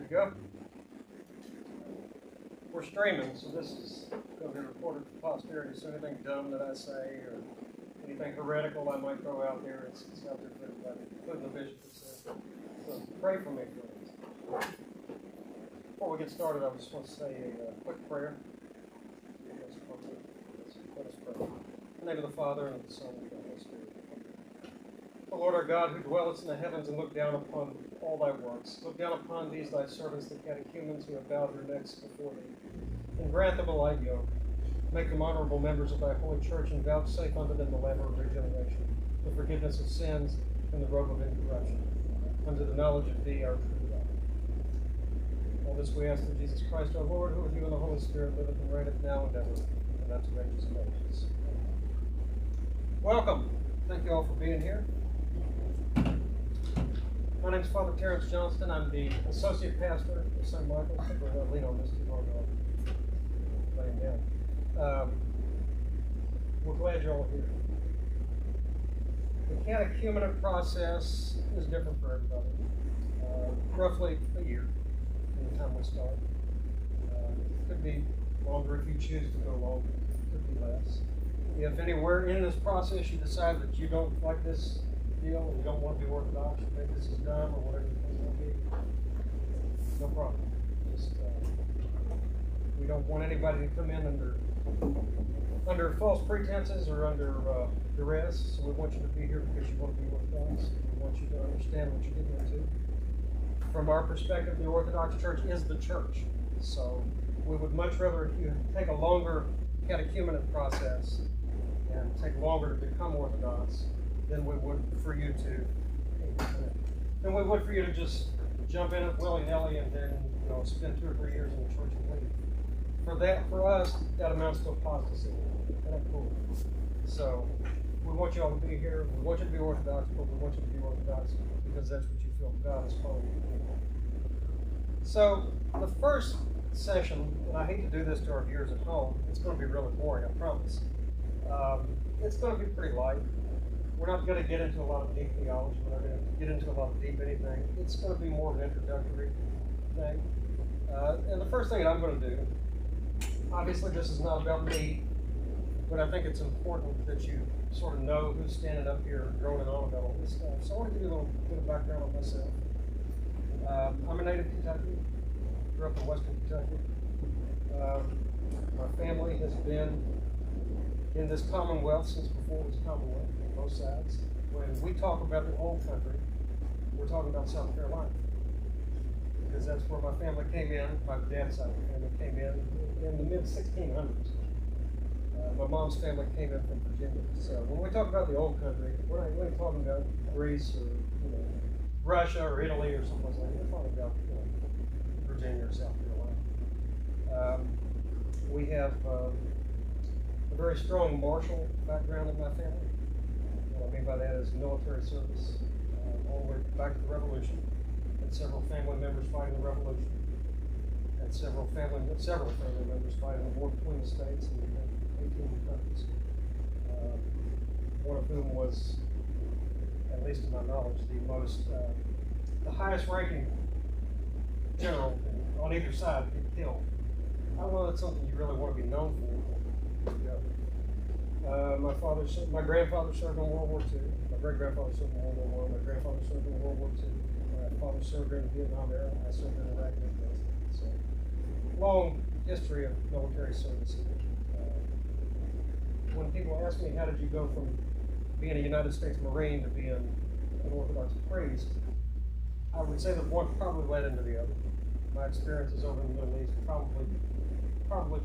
go. We're streaming, so this is going to be recorded for posterity. So anything dumb that I say or anything heretical I might throw out there, it's out there for everybody, including the bishop itself. So pray for me, friends. Before we get started, I just want to say a quick prayer. Let us pray. In the name of the Father, and of the Son, and of the Holy Spirit. O Lord our God, who dwellest in the heavens and look down upon all thy works, look down upon these thy servants, the catechumens, who have bowed their necks before thee, and grant them a light yoke. Make them honorable members of thy holy church, and vouchsafe unto them the ladder of regeneration, the forgiveness of sins, and the robe of incorruption, unto the knowledge of thee, our true God. All this we ask through Jesus Christ our Lord, who with you and the Holy Spirit liveth and reigneth now and ever, and unto ages of ages. Welcome. Thank you all for being here. My name is Father Terrence Johnston. I'm the associate pastor of St. Michael's. We're going to lean on this too hard. Laying down. We're glad you're all here. The catechumenate process is different for everybody. Roughly a year from the time we start. It could be longer if you choose to go longer. It could be less. If anywhere in this process you decide that you don't like this deal and you don't want to be Orthodox, you think this is dumb or whatever the thing will be, no problem. Just we don't want anybody to come in under false pretenses or under duress. So we want you to be here because you want to be Orthodox. We want you to understand what you're getting into. From our perspective, the Orthodox Church is the church. So we would much rather you take a longer catechumenate process and take longer to become Orthodox than we would for you to just jump in it willy-nilly and then spend 2 or 3 years in the church and leave. For us, that amounts to apostasy. That ain't cool. So we want you all to be here. We want you to be Orthodox, but we want you to be Orthodox because that's what you feel God is calling you to do. So the first session, and I hate to do this to our viewers at home, it's going to be really boring, I promise. It's going to be pretty light. We're not going to get into a lot of deep theology. We're not going to get into a lot of deep anything. It's going to be more of an introductory thing. And the first thing that I'm going to do, obviously this is not about me, but I think it's important that you sort of know who's standing up here droning on about all this stuff. So I want to give you a little bit of background on myself. I'm a native Kentucky. Grew up in Western Kentucky. My family has been in this Commonwealth since before it was Commonwealth, on both sides. When we talk about the old country, we're talking about South Carolina. Because that's where my family came in, my dad's side of the family came in the mid-1600s. My mom's family came in from Virginia. So when we talk about the old country, we're not talking about Greece or Russia or Italy or someplace like that. We're talking about Virginia or South Carolina. We have a very strong martial background in my family. What I mean by that is military service, all the way back to the Revolution. And several family members fighting the Revolution. And several family members fighting the war between the states and 18 countries. One of whom was, at least to my knowledge, the highest ranking general on either side get killed. I don't know if that's something you really want to be known for. My grandfather served in World War II. My great-grandfather served in World War I. My grandfather served in World War II. My father served in the Vietnam era. I served in Iraq and Afghanistan. So, long history of military service. When people ask me, how did you go from being a United States Marine to being an Orthodox priest, I would say that one probably led into the other. My experiences over in the Middle East probably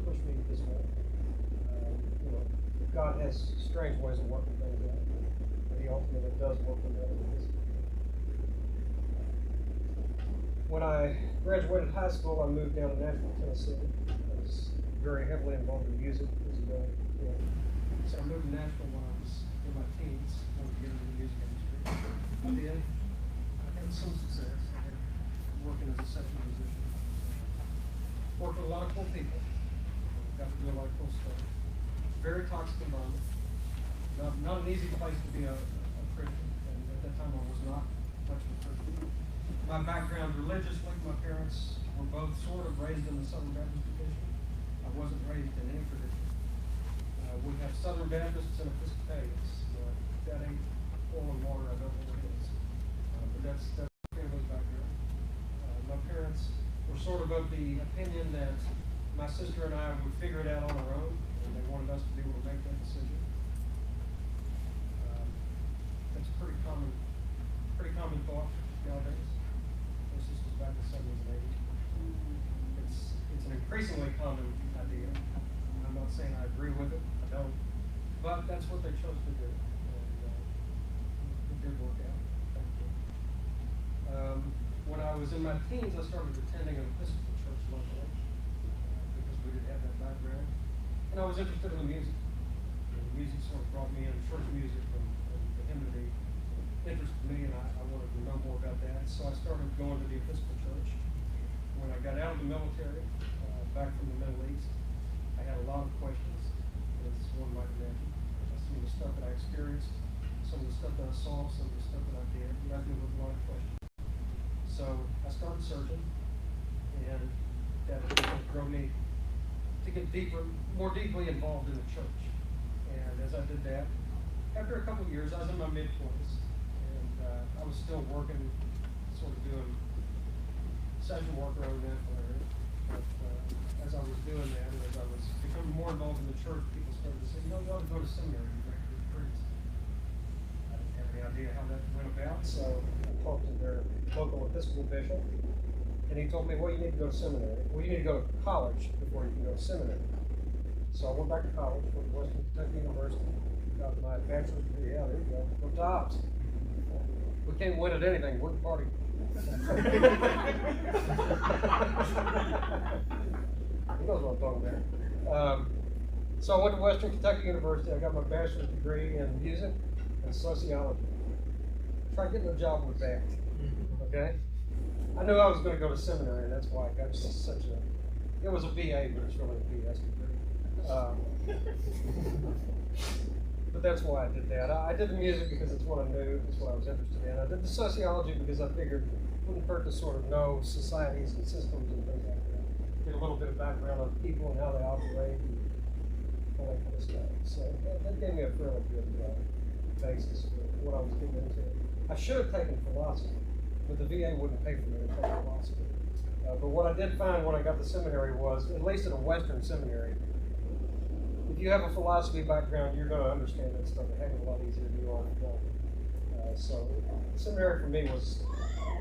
pushed me this way. God has strange ways of working things out, but He ultimately does work them out. When I graduated high school, I moved down to Nashville, Tennessee. I was very heavily involved in music as a young kid. So I moved to Nashville when I was in my teens. I wanted to get into the music industry. I did. I had some success. I had working as a session musician. Worked with a lot of cool people. Got to do a lot of cool stuff. Very toxic environment. Not an easy place to be a Christian. And at that time I was not much of a Christian. My background religiously, my parents were both sort of raised in the Southern Baptist tradition. I wasn't raised in any tradition. We have Southern Baptists and Episcopalians. That ain't oil and water, I don't know what it is. But that's my family's background. My parents were sort of the opinion that my sister and I would figure it out on our own, and they wanted us to be able to make that decision. That's a pretty common thought nowadays. This was back in the 70s and 80s. It's an increasingly common idea. I'm not saying I agree with it, I don't. But that's what they chose to do. And it did work out. Thank you. When I was in my teens, I started attending an Episcopal church locally because we didn't have that background. And I was interested in the music. And the music sort of brought me in, church music, and the hymnody interested me, and I wanted to know more about that. So I started going to the Episcopal church. When I got out of the military, back from the Middle East, I had a lot of questions, as one might imagine. Some of the stuff that I experienced, some of the stuff that I saw, some of the stuff that I did, left me with a lot of questions. So I started searching, and that drove me to get more deeply involved in the church. And as I did that, after a couple of years, I was in my mid-20s, and I was still working, sort of doing session work around that area. But as I was doing that, and as I was becoming more involved in the church, people started to say, you ought to go to seminary and make a priest. I didn't have any idea how that went about, so I talked to their local Episcopal bishop, and he told me, well, you need to go to seminary. Well, you need to go to college before you can go to seminary. So I went back to college, went to Western Kentucky University, got my bachelor's degree. Yeah, there you go. Go Dobbs. We can't win at anything. We're the party. He knows what I'm talking about. So I went to Western Kentucky University. I got my bachelor's degree in music and sociology. Tried getting a job with that. Okay? I knew I was going to go to seminary, and that's why I got such a, it was a BA, but it's really a BS degree. But that's why I did that. I did the music because it's what I knew, it's what I was interested in. I did the sociology because I figured it wouldn't hurt to sort of know societies and systems and things like that. Get a little bit of background on people and how they operate and all that kind of stuff. So that gave me a fairly good basis for what I was getting into. I should have taken philosophy, but the VA wouldn't pay for me to take philosophy. But what I did find when I got to seminary was, at least at a Western seminary, if you have a philosophy background, you're going to understand that stuff a heck of a lot easier than you are if you don't. So seminary for me was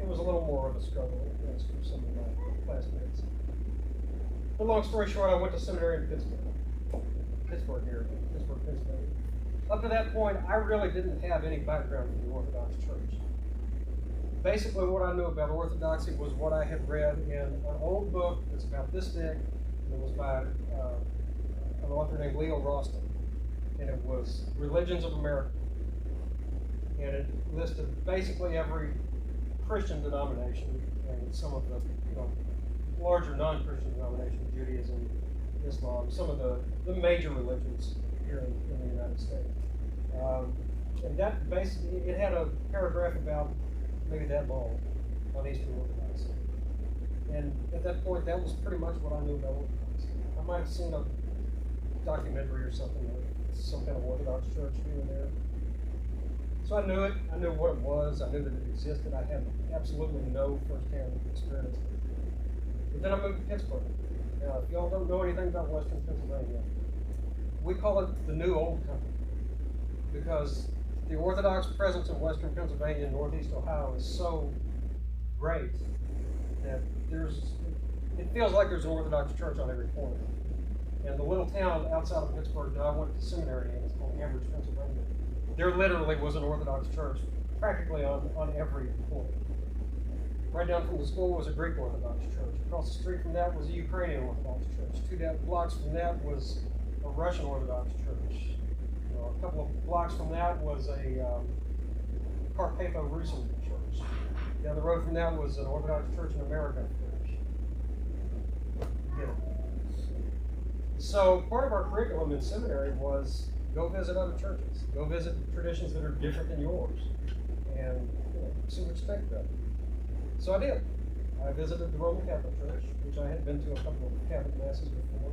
a little more of a struggle than for some of my classmates. But long story short, I went to seminary in Pittsburgh, Pennsylvania. Up to that point, I really didn't have any background in the Orthodox Church. Basically, what I knew about Orthodoxy was what I had read in an old book that's about this thick. It was by an author named Leo Roston, and it was Religions of America. And it listed basically every Christian denomination and some of the larger non-Christian denominations, Judaism, Islam, some of the major religions here in the United States. And that basically, it had a paragraph about maybe that long on Eastern Orthodoxy. And at that point, that was pretty much what I knew about Orthodoxy. I might have seen a documentary or something with some kind of Orthodox church here and there. So I knew it. I knew what it was. I knew that it existed. I had absolutely no first-hand experience with it. But then I moved to Pittsburgh. Now, if y'all don't know anything about Western Pennsylvania, we call it the New Old Country because the Orthodox presence in Western Pennsylvania and Northeast Ohio is so great that it feels like there's an Orthodox church on every corner. And the little town outside of Pittsburgh that I went to seminary in is called Ambridge, Pennsylvania. There literally was an Orthodox church practically on every corner. Right down from the school was a Greek Orthodox church. Across the street from that was a Ukrainian Orthodox church. 2 blocks from that was a Russian Orthodox church. A couple of blocks from that was a Carpatho-Rusin church. Down the road from that was an Orthodox church in America church. Get it? So part of our curriculum in seminary was go visit other churches. Go visit traditions that are different than yours. And see what you think about it. So I did. I visited the Roman Catholic Church, which I had been to a couple of Catholic masses before.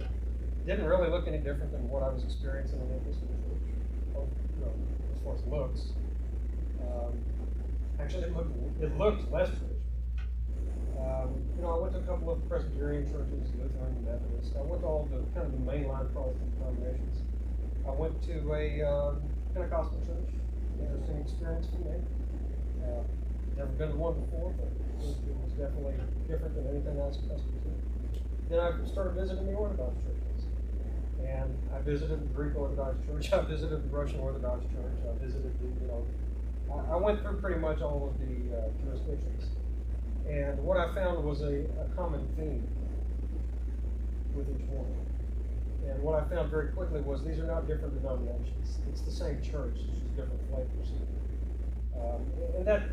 Didn't really look any different than what I was experiencing in the Episcopal Church, as far as looks. Actually, it looked less traditional. I went to a couple of Presbyterian churches, Lutheran, Methodist. I went to all the kind of the mainline Protestant denominations. I went to a Pentecostal church. Interesting experience for me. Never been to one before, but it was definitely different than anything I was accustomed to. Then I started visiting the Orthodox churches. And I visited the Greek Orthodox Church. I visited the Russian Orthodox Church. I visited I went through pretty much all of the jurisdictions. And what I found was a common theme with each one. And what I found very quickly was these are not different denominations. It's the same church, it's just different flavors. And that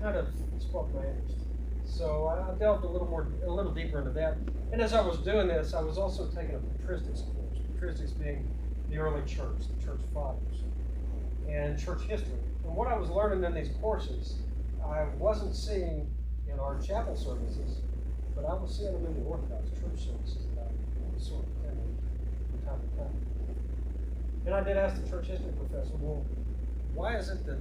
kind of sparked my interest. So I delved a little deeper into that. And as I was doing this, I was also taking a patristics course. Patristics being the early church, the church fathers, and church history. And what I was learning in these courses, I wasn't seeing in our chapel services, but I was seeing them in the Orthodox church services that I was sort of attending from time to time. And I did ask the church history professor, well, why is it that,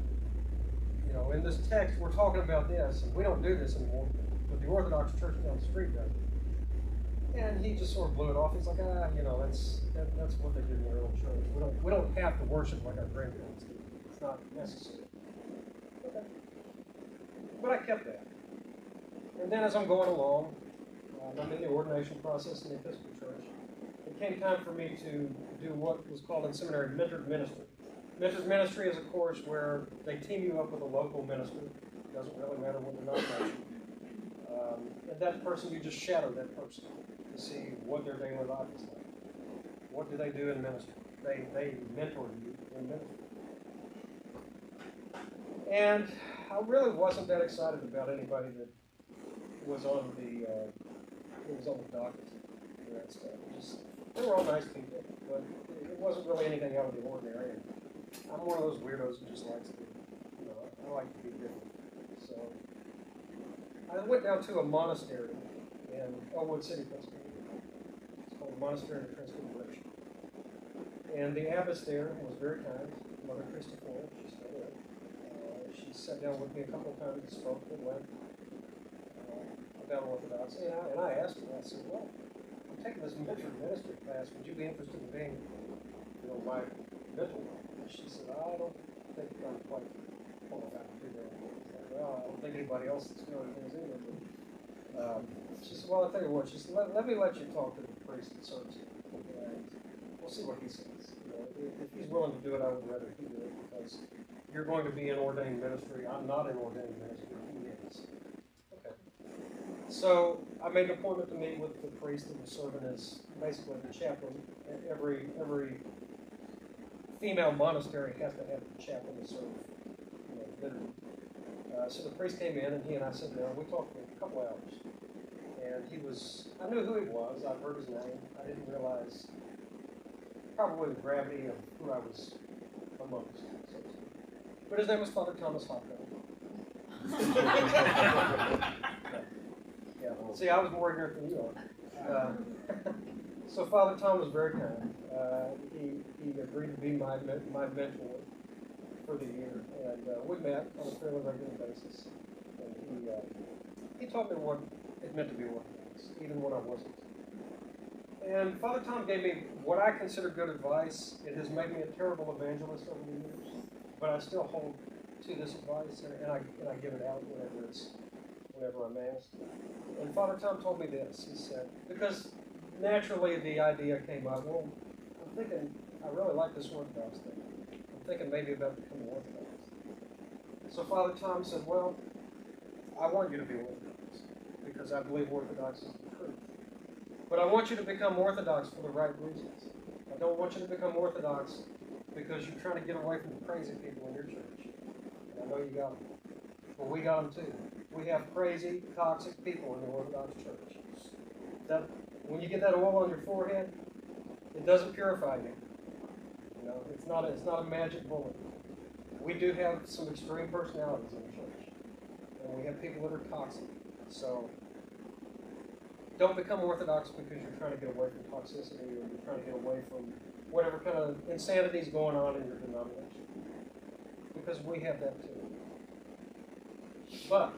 in this text we're talking about this, and we don't do this anymore, but the Orthodox church down the street does it? And he just sort of blew it off. He's like, that's what they did in the early church. We don't have to worship like our grandparents did. It's not necessary. Okay. But I kept that. And then as I'm going along, I'm in the ordination process in the Episcopal Church. It came time for me to do what was called in seminary mentored ministry. Mentored ministry is a course where they team you up with a local minister. It doesn't really matter what denomination. And that person, you just shadow that person to see what their daily life is like. What do they do in ministry? They mentor you in ministry. And I really wasn't that excited about anybody that was on the docket for that stuff. They were all nice people, but it wasn't really anything out of the ordinary. And I'm one of those weirdos who just likes to, I like to be different. So I went down to a monastery in Elwood City, Pennsylvania. It's called the Monastery of Transfiguration. And the abbess there was very kind, Mother Christopher. She's still there. She sat down with me a couple of times and spoke and went about Orthodoxy. And I asked her, I said, well, I'm taking this mentored ministry class. Would you be interested in being, my mentor? She said, I don't think I'm quite qualified to do that. Well, I don't think anybody else is doing things either. But, she said, well, I'll tell you what. She said, let me let you talk to the priest that serves you. And we'll see what he says. If he's willing to do it, I would rather he do it because you're going to be in ordained ministry. I'm not in ordained ministry. He is. Okay. So I made an appointment to meet with the priest that was serving as basically the chaplain. Every female monastery has to have a chaplain to serve liturgy. So the priest came in and he and I sat down. We talked for a couple hours. And I knew who he was. I'd heard his name. I didn't realize probably the gravity of who I was amongst, so to speak. But his name was Father Thomas Hopko. Yeah. See, I was more ignorant than you are. So Father Tom was very kind. He agreed to be my mentor for the year, and we met on a fairly regular basis. And he taught me what it meant to be Orthodox, even when I wasn't. And Father Tom gave me what I consider good advice. It has made me a terrible evangelist over the years, but I still hold to this advice, and I give it out whenever I'm asked. And Father Tom told me this. He said, because naturally the idea came up, well, I'm thinking, I really like this Orthodox thing. I'm thinking maybe about becoming Orthodox. So Father Tom said, well, I want you to be Orthodox, because I believe Orthodox is the truth. But I want you to become Orthodox for the right reasons. I don't want you to become Orthodox because you're trying to get away from the crazy people in your church. And I know you got them. But we got them too. We have crazy, toxic people in the Orthodox church. When you get that oil on your forehead, it doesn't purify you. It's not a magic bullet. We do have some extreme personalities in the church. and we have people that are toxic. So don't become Orthodox because you're trying to get away from toxicity or you're trying to get away from whatever kind of insanity is going on in your denomination. Because we have that too. But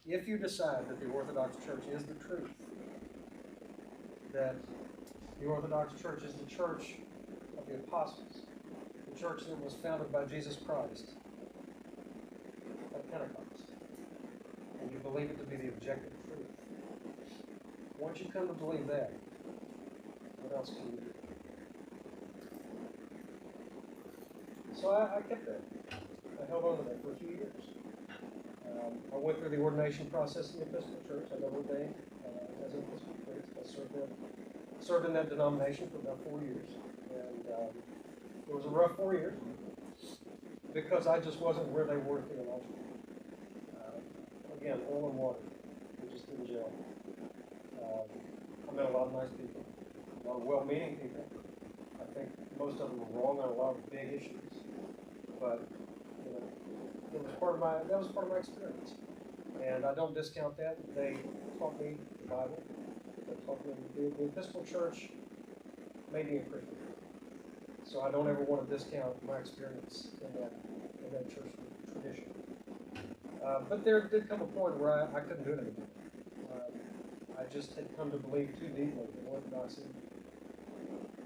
if you decide that the Orthodox Church is the truth, that the Orthodox Church is the church of the apostles, the church that was founded by Jesus Christ at Pentecost, and you believe it to be the objective truth, once you come to believe that, what else can you do? So I kept that. I held on to that for a few years. I went through the ordination process in the Episcopal Church. I got ordained as an Episcopal priest. I served in that denomination for about 4 years. And it was a rough 4 years because I just wasn't where they were theologically. Again, oil and water. We just didn't gel. I met a lot of nice people, a lot of well-meaning people. I think most of them were wrong on a lot of big issues. But that was part of my experience, and I don't discount that. They taught me the Bible. They taught me the Episcopal Church made me a Christian. So I don't ever want to discount my experience in that church tradition. But there did come a point where I couldn't do it anymore. I just had come to believe too deeply that Orthodoxy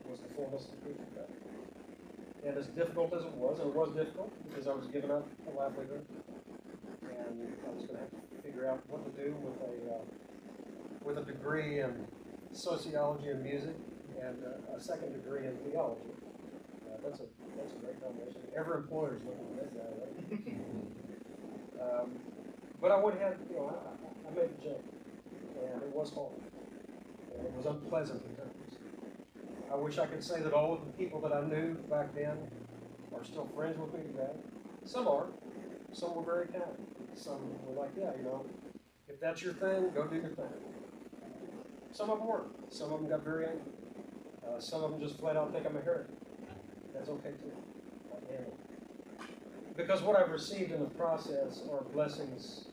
was the fullness of the truth of God. And as difficult as it was difficult because I was giving up a livelihood, and I was going to have to figure out what to do with a degree in sociology and music and a second degree in theology. That's a great combination. Every employer is looking for that guy, right? But I went ahead, I made the jump, and it was hard, and it was unpleasant at times. I wish I could say that all of the people that I knew back then are still friends with me today. Some are. Some were very kind. Some were like, yeah, if that's your thing, go do your thing. Some of them weren't. Some of them got very angry. Some of them just flat out think I'm a heretic. That's okay too. I can handle it. Because what I've received in the process are blessings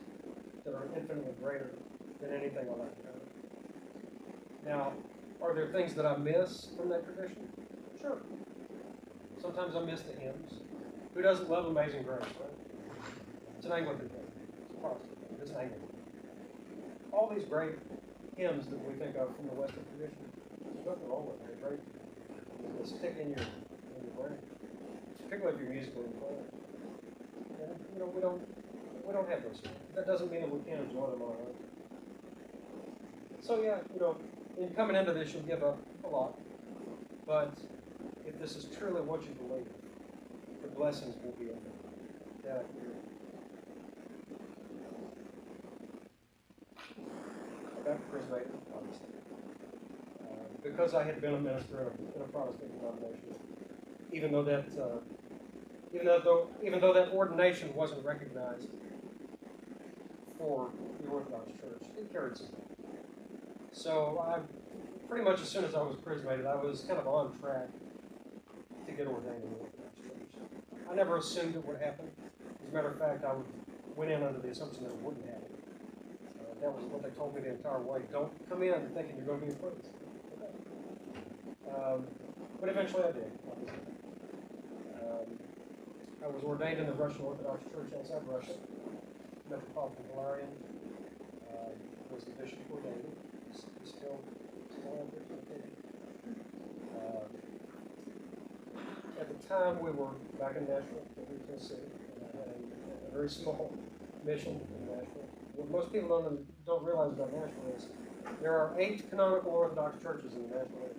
that are infinitely greater than anything I'll ever know. Now, are there things that I miss from that tradition? Sure. Sometimes I miss the hymns. Who doesn't love Amazing Grace, right? It's an Anglican thing. It's a Protestant thing. It's an Anglican. All these great hymns that we think of from the Western tradition, there's nothing wrong with them. They're great. They stick in your brain, particularly if you're musically inclined. And we don't have those here. That doesn't mean that we can't enjoy them on our own. So yeah, in coming into this, you'll give up a lot. But if this is truly what you believe, the blessings will be in there. That I got charismatic, obviously. Because I had been a minister in a Protestant denomination, even though that ordination wasn't recognized for the Orthodox Church, it carried some weight. So pretty much as soon as I was charismated, I was kind of on track to get ordained in the Orthodox Church. I never assumed it would happen. As a matter of fact, I went in under the assumption that it wouldn't happen. That was what they told me the entire way. Don't come in thinking you're going to be a priest. But eventually I did, obviously. I was ordained in the Russian Orthodox Church outside Russia. Metropolitan Valerian was the bishop ordained. He's still out there. At the time, we were back in Nashville, Tennessee, and I had a very small mission in Nashville. What most people don't realize about Nashville is there are 8 canonical Orthodox churches in the Nashville area.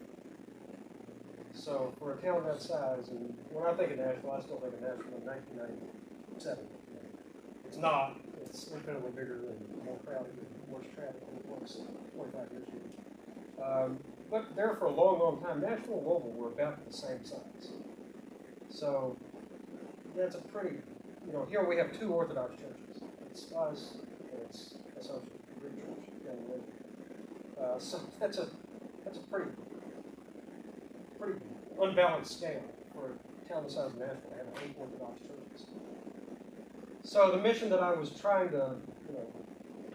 So for a town that size, and when I think of Nashville, I still think of Nashville in 1997. It's not. It's infinitely bigger and more crowded and worse traffic than it was 25 years ago. But there for a long, long time, Nashville and Louisville were about the same size. So that's a pretty, here we have 2 Orthodox churches. It's us and it's Assumption, Greek Church. So that's a pretty unbalanced scale for a town the size of Nashville to have 8 Orthodox churches. So the mission that I was trying to,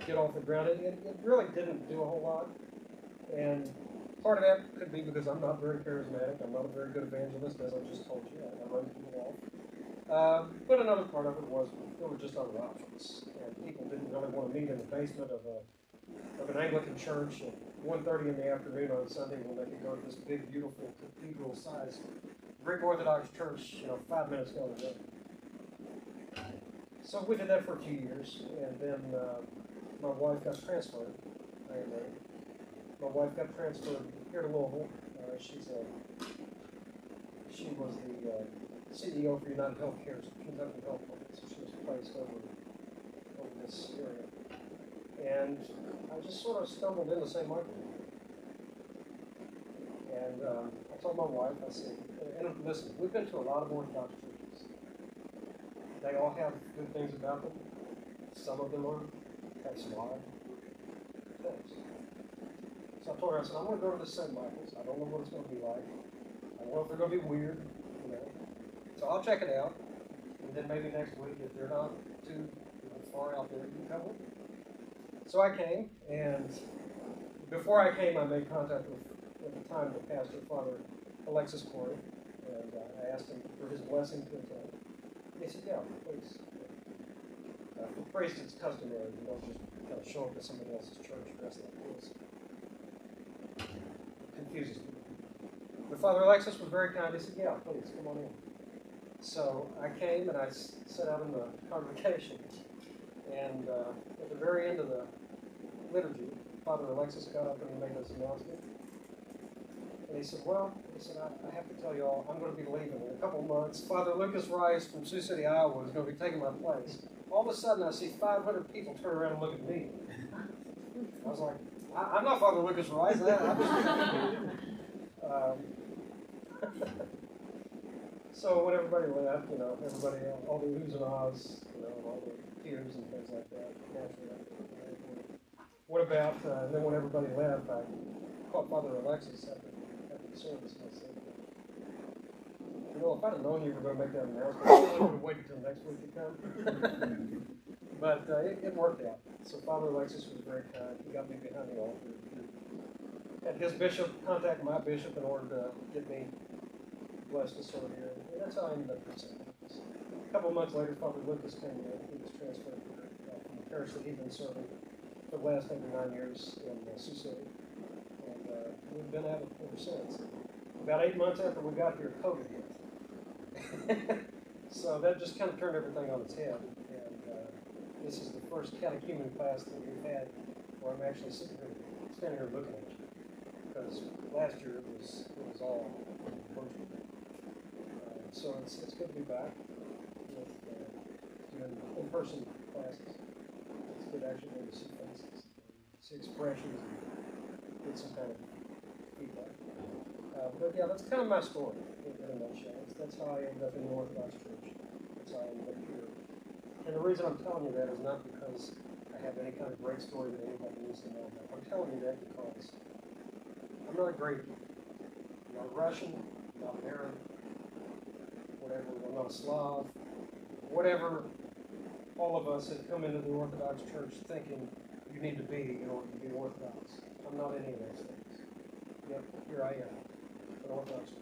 get off the ground, it really didn't do a whole lot. And part of that could be because I'm not very charismatic. I'm not a very good evangelist, as I just told you. I run people off. But another part of it was there were just other options. And people didn't really want to meet in the basement of an Anglican church at 1:30 in the afternoon on Sunday when they could go to this big, beautiful, cathedral-sized Greek Orthodox church, 5 minutes down the road. So we did that for a few years, and then my wife got transferred. My wife got transferred here to Louisville. She was the CEO for United Healthcare's Kentucky Health Plan, so she was placed over this area. And I just sort of stumbled into St. Michael. And I told my wife, I said, and listen, we've been to a lot of Orthodox churches. They all have good things about them. Some of them have some odd things. So I told her, I said, I'm going to go to the St. Michael's. I don't know what it's going to be like. I don't know if they're going to be weird, So I'll check it out. And then maybe next week, if they're not too far out there, you can come with me. So I came, and before I came, I made contact with, at the time, the pastor, Father Alexis Corey, and I asked him for his blessing to attend. And he said, yeah, please. For priests, it's customary. You don't just kind of show up to somebody else's church dressed like this. It confuses people. But Father Alexis was very kind. He said, yeah, please, come on in. So I came, and I sat out in the congregation. And at the very end of the liturgy, Father Alexis got up and he made this announcement. And he said, I have to tell you all, I'm going to be leaving in a couple of months. Father Lucas Rice from Sioux City, Iowa is going to be taking my place. All of a sudden, I see 500 people turn around and look at me. I was like, I'm not Father Lucas Rice. So when everybody left, everybody, all the oohs and ahs, all the tears and things like that. What about, and then when everybody left, I called Father Alexis after the service, and I said, if I'd have known you were going to make that announcement, I would have waited until next week to come. But it worked out. So Father Alexis was very kind. He got me behind the altar. He had his bishop contact my bishop in order to get me blessed to serve here. And that's how I ended up in St. Louis. A couple of months later, Father Lucas came in. He was transferred from the parish that he'd been serving for the last 8 or 9 years in Sioux City. And we've been at it ever since. About 8 months after we got here, COVID hit. So that just kind of turned everything on its head. And this is the first catechumen class that we've had where I'm actually standing here looking at you. Because last year it was all virtual. So it's good to be back with doing in-person classes. It's good actually to see faces, see expressions, and get some kind of feedback. But yeah, that's kind of my story in a nutshell. That's how I ended up in the Orthodox Church. That's how I ended up here. And the reason I'm telling you that is not because I have any kind of great story that anybody needs to know about. I'm telling you that because I'm not a great, I'm not a Russian, I'm not an Arab, whatever, I'm not a Slav, whatever all of us have come into the Orthodox Church thinking you need to be in order to be Orthodox. I'm not any of those things. Yet, here I am, an Orthodox Church,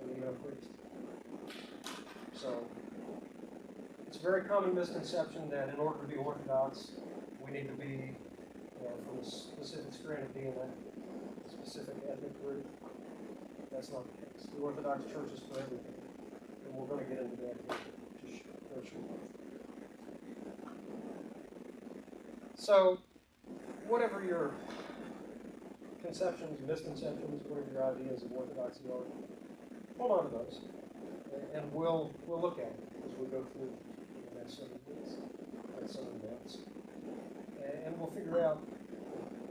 and even a priest. So, it's a very common misconception that in order to be Orthodox, we need to be from a specific strand of DNA, a specific ethnic group. That's not the case. The Orthodox Church is for everything. And we're going to get into that here for sure. So, whatever your conceptions, misconceptions, whatever your ideas of Orthodoxy are, hold on to those. And we'll look at it as we go through the next several weeks, next several months. And we'll figure out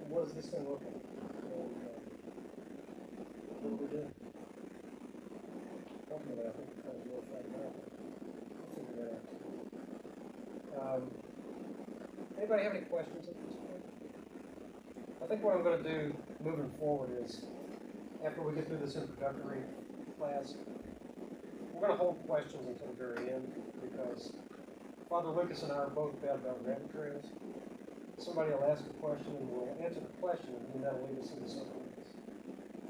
what does this thing look like. And, what do we do? Ultimately, I think we're kind of real fighting out. We'll figure that out. Anybody have any questions at this point? I think what I'm going to do moving forward is, after we get through this introductory class, we're going to hold questions until the very end because Father Lucas and I are both bad about rabbit trails. Somebody will ask a question and we'll answer the question, and then that'll lead us into something else.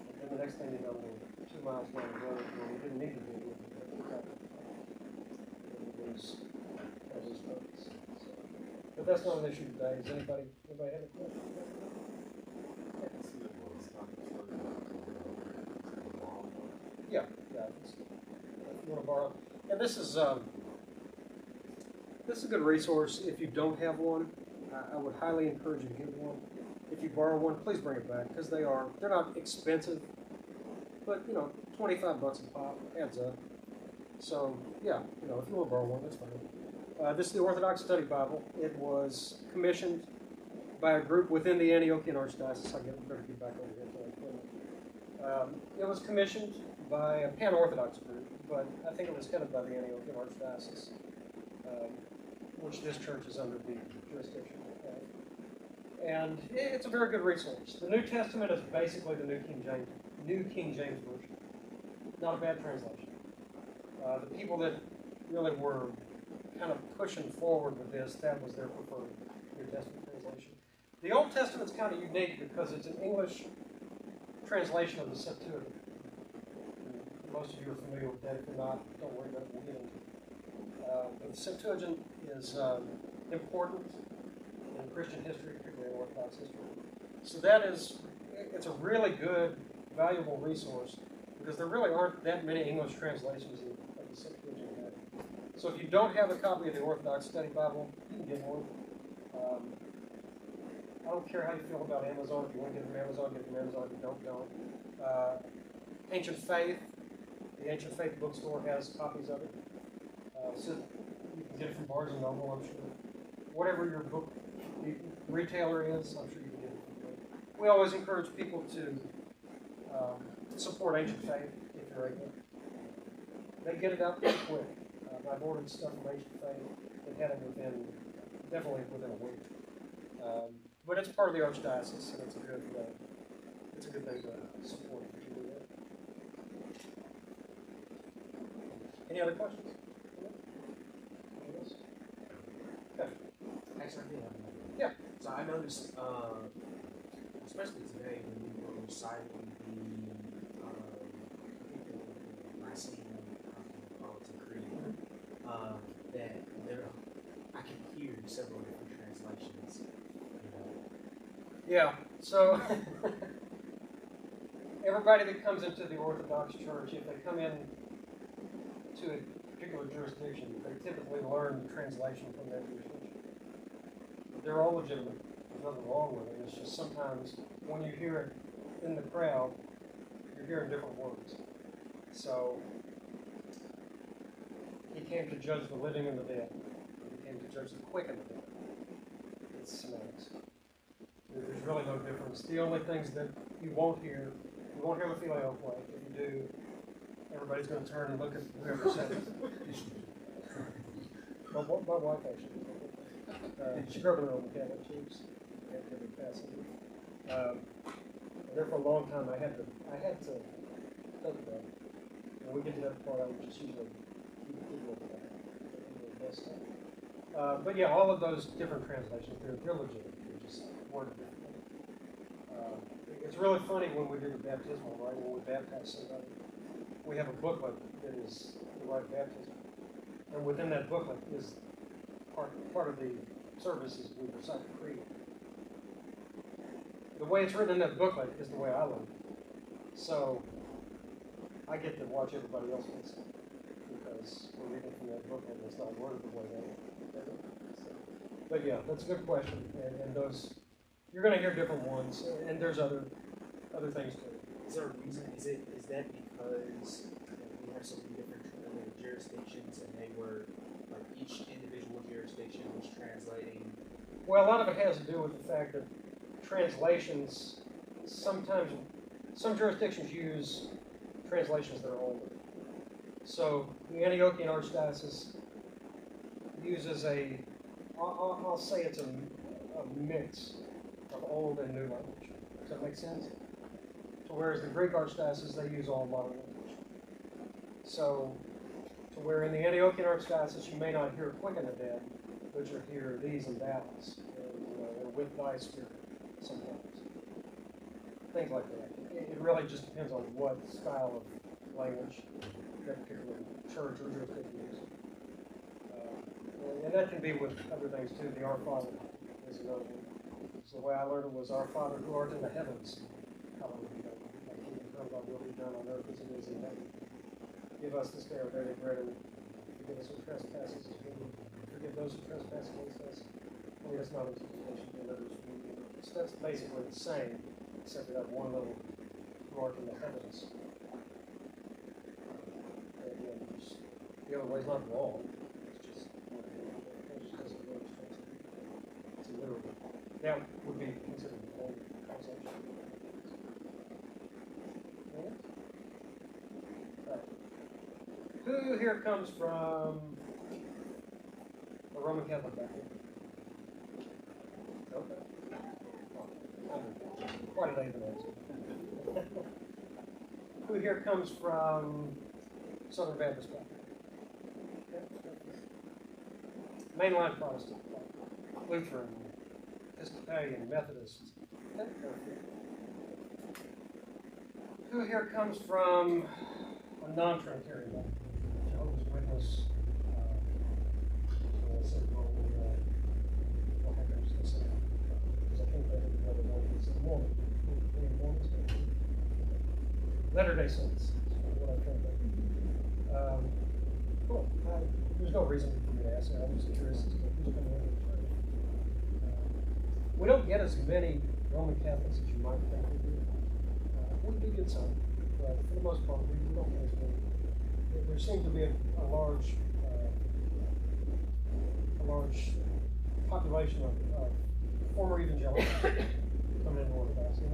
And then the next thing you know, we're 2 miles down the road where we didn't need to be. But that's not an issue today. Does anybody have a question? Yeah. If you want to borrow, and this is a good resource. If you don't have one, I would highly encourage you to get one. If you borrow one, please bring it back because they're not expensive, but 25 bucks a pop adds up. So yeah, if you want to borrow one, that's fine. This is the Orthodox Study Bible. It was commissioned by a group within the Antiochian Archdiocese. I better get back over here. It was commissioned by a pan-Orthodox group, but I think it was headed by the Antiochian Archdiocese, which this church is under the jurisdiction of. And it's a very good resource. The New Testament is basically the New King James Version. Not a bad translation. The people that really were kind of pushing forward with this, that was their preferred New Testament translation. The Old Testament's kind of unique because it's an English translation of the Septuagint. Most of you are familiar with that. If you're not, don't worry about it. We'll get into it. But the Septuagint is important in Christian history, particularly in Orthodox history. So it's a really good, valuable resource because there really aren't that many English translations of the Septuagint. So if you don't have a copy of the Orthodox Study Bible, you can get one. I don't care how you feel about Amazon. If you want to get it from Amazon, get it from Amazon. If you don't. Ancient Faith, the Ancient Faith bookstore has copies of it. So you can get it from Barnes & Noble, I'm sure. Whatever your book retailer is, I'm sure you can get it from there. We always encourage people to support Ancient Faith if you're able. They get it out pretty quick. I've ordered stuff from Ancient Faith and had it definitely within a week. But it's part of the Archdiocese, and it's a good thing to support if you do that. Any other questions? Okay. Actually, I did have one. Yeah. So I noticed, especially today when we were reciting the Nicene Creed, that I can hear several different translations. Yeah. So everybody that comes into the Orthodox Church, if they come in to a particular jurisdiction, they typically learn the translation from that jurisdiction. They're all legitimate. There's nothing wrong with it. It's just sometimes when you hear it in the crowd, you're hearing different words. So he came to judge the living and the dead. He came to judge the quick and the dead. It's semantics. There's really no difference. The only things that you won't hear the filio play. If you do, everybody's going to turn and look at whoever said it. My wife actually. She grew up in Roman Catholic. She was fascinated. And there for a long time, I had to think about it. When we get to that part, I would just usually keep it with that. But yeah, all of those different translations, they're legitimate. They're just worded differently. It's really funny when we do the baptismal, right? When we baptize somebody, we have a booklet that is the rite of baptism. And within that booklet is part of the service is we recite the creed. The way it's written in that booklet is the way I learned it. So I get to watch everybody else listen because we're reading from that booklet and it's not worded the way they do. So, but yeah, that's a good question. And those, you're going to hear different ones, and there's other things too. Is there a reason? Is that because we have so many different jurisdictions, and they were like each individual jurisdiction was translating? Well, a lot of it has to do with the fact that translations sometimes some jurisdictions use translations that are older. So the Antiochian Archdiocese uses I'll say it's a mix of old and new language. Does that make sense? So whereas the Greek Archdiocese, they use all modern language. So To where in the Antiochian Archdiocese you may not hear quicken the dead, but you hear these and thous, and with thy spirit sometimes. Things like that. It really just depends on what style of language that particular church or jurisdiction uses. And that can be with other things too. The Our Father is another one. So the way I learned it was, Our Father who art in the heavens, hallowed be thy name. Thy kingdom come, thy will be done on earth as it is in heaven. Give us this day our daily bread, and forgive us our trespasses as we forgive those who trespass against us. Lead us not into temptation, but deliver us from evil. So that's basically the same, except we have one little who art in the heavens. And again, the other way's not wrong. It's just doesn't really translate. It's literal. That would be considered the old translation. Right. Who here comes from a Roman Catholic background? Okay. Quite an even answer. Who here comes from Southern Baptist background? Mainline Protestant, Lutheran, Episcopalian, Methodist. Who here comes from a non-Trinitarian background? Jehovah's Witness, Latter-day Saints. What I'm trying to think. Cool. There's no reason for me to ask that. I'm just curious as to who's coming into the church. We don't get as many Roman Catholics as you might think we do. We do get some, but for the most part, we don't get as many. There seems to be a large population of former evangelicals coming into Orthodox, and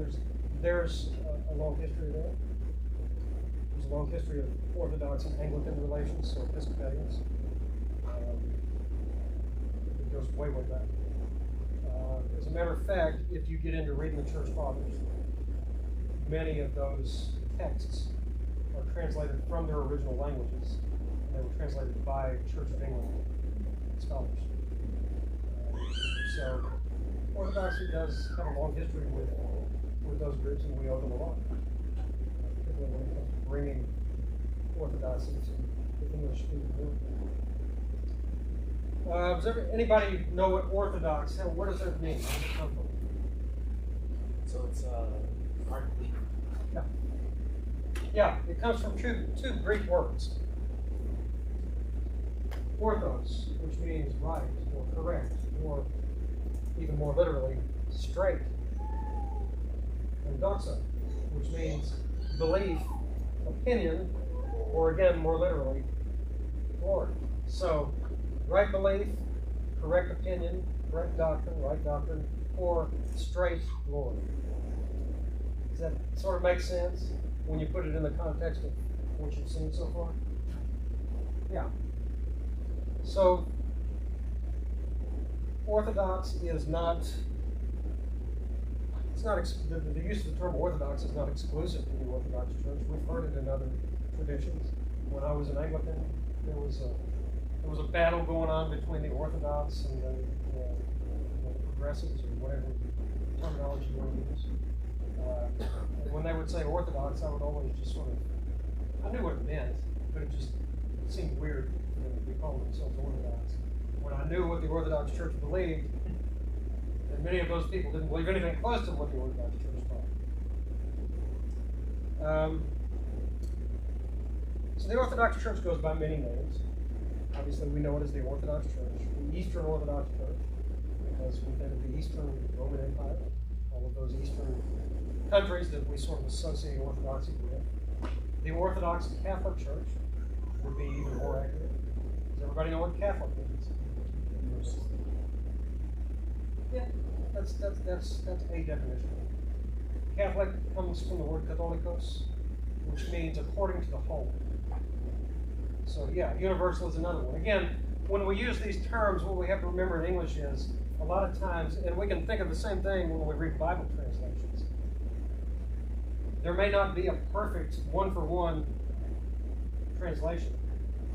there's a long history there. There's a long history of Orthodox and Anglican relations, so Episcopalians. It goes way, way back. As a matter of fact, if you get into reading the Church Fathers, many of those texts are translated from their original languages, and they were translated by Church of England scholars. So Orthodoxy does have a long history with those groups, and we owe them a lot, particularly when it comes to bringing Orthodoxy to the English-speaking world. Does anybody know what Orthodox? What does that mean? Where does it come from? So it's hard to believe. Yeah. Yeah, it comes from two Greek words. Orthos, which means right or correct, or even more literally, straight. And doxa, which means belief, opinion, or again, more literally, glory. So, right belief, correct opinion, correct doctrine, right doctrine, or straight glory. Does that sort of make sense when you put it in the context of what you've seen so far? Yeah. So, Orthodox is not, the use of the term Orthodox is not exclusive to the Orthodox Church. We've heard it in other traditions. When I was an Anglican, there was a battle going on between the Orthodox and the progressives, or whatever terminology you want to use. And when they would say Orthodox, I would always just sort of, I knew what it meant, but it just seemed weird to be calling themselves Orthodox. When I knew what the Orthodox Church believed, and many of those people didn't believe anything close to what the Orthodox Church taught. So the Orthodox Church goes by many names. Obviously, we know it as the Orthodox Church, the Eastern Orthodox Church, because we think of the Eastern Roman Empire, all of those Eastern countries that we sort of associate Orthodoxy with. The Orthodox Catholic Church would be even more accurate. Does everybody know what Catholic means? Yeah, that's a definition. Catholic comes from the word katholikos, which means according to the whole. So yeah, universal is another one. Again, when we use these terms, what we have to remember in English is a lot of times, and we can think of the same thing when we read Bible translations. There may not be a perfect one-for-one translation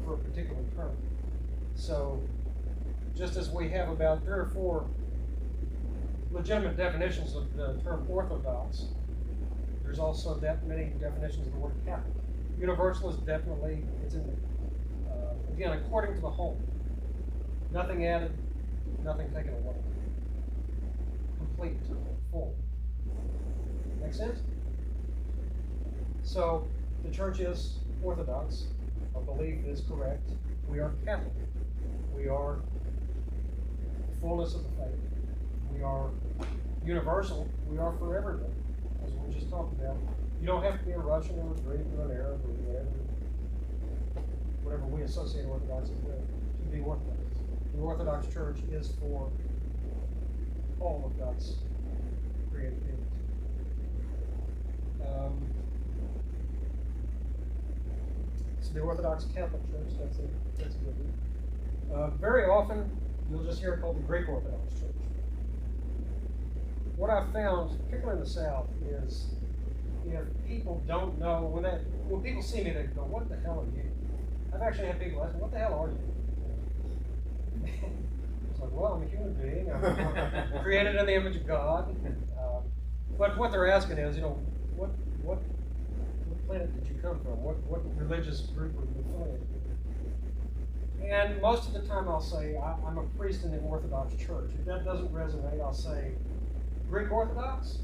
for a particular term. So, just as we have about 3 or 4 legitimate definitions of the term Orthodox, there's also that many definitions of the word Catholic. Universal is definitely, it's in there. Again, according to the whole. Nothing added, nothing taken away. Complete, full. Make sense? So, the church is Orthodox. Our belief is correct. We are Catholic. We are the fullness of the faith. We are universal. We are for everybody, as we just talked about. You don't have to be a Russian or a Greek or an Arab or whatever we associate Orthodoxy with to be Orthodox. The Orthodox Church is for all of God's created beings. So the Orthodox Catholic Church, that's a good one. Very often, you'll just hear it called the Greek Orthodox Church. What I've found, particularly in the South, is if people don't know, when people see me, they go, "What the hell are you?" I've actually had people ask me, "What the hell are you?" It's like, well, I'm a human being. I'm created in the image of God. But what they're asking is, what planet did you come from? What religious group were you affiliated with? And most of the time I'll say, I'm a priest in the Orthodox Church. If that doesn't resonate, I'll say, Greek Orthodox?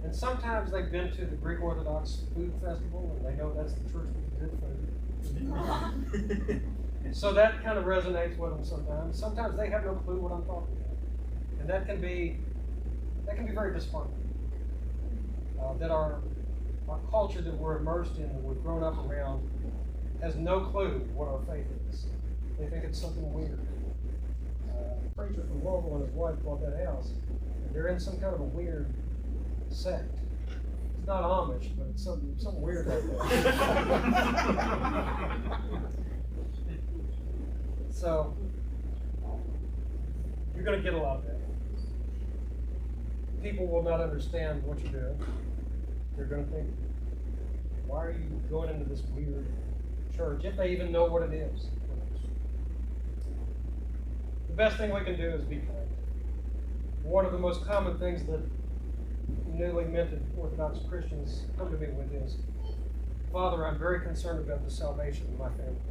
And sometimes they've been to the Greek Orthodox Food Festival, and they know that's the church with good food. So that kind of resonates with them sometimes. Sometimes they have no clue what I'm talking about. And that can be very disheartening. That our culture that we're immersed in, that we've grown up around, has no clue what our faith is. They think it's something weird. A preacher from Louisville and his wife bought that house, and they're in some kind of a weird sect. It's not Amish, but it's something weird like that. So, you're going to get a lot of that. People will not understand what you're doing. They're going to think, why are you going into this weird church, if they even know what it is? The best thing we can do is be kind. One of the most common things that newly minted Orthodox Christians come to me with is, Father, I'm very concerned about the salvation of my family.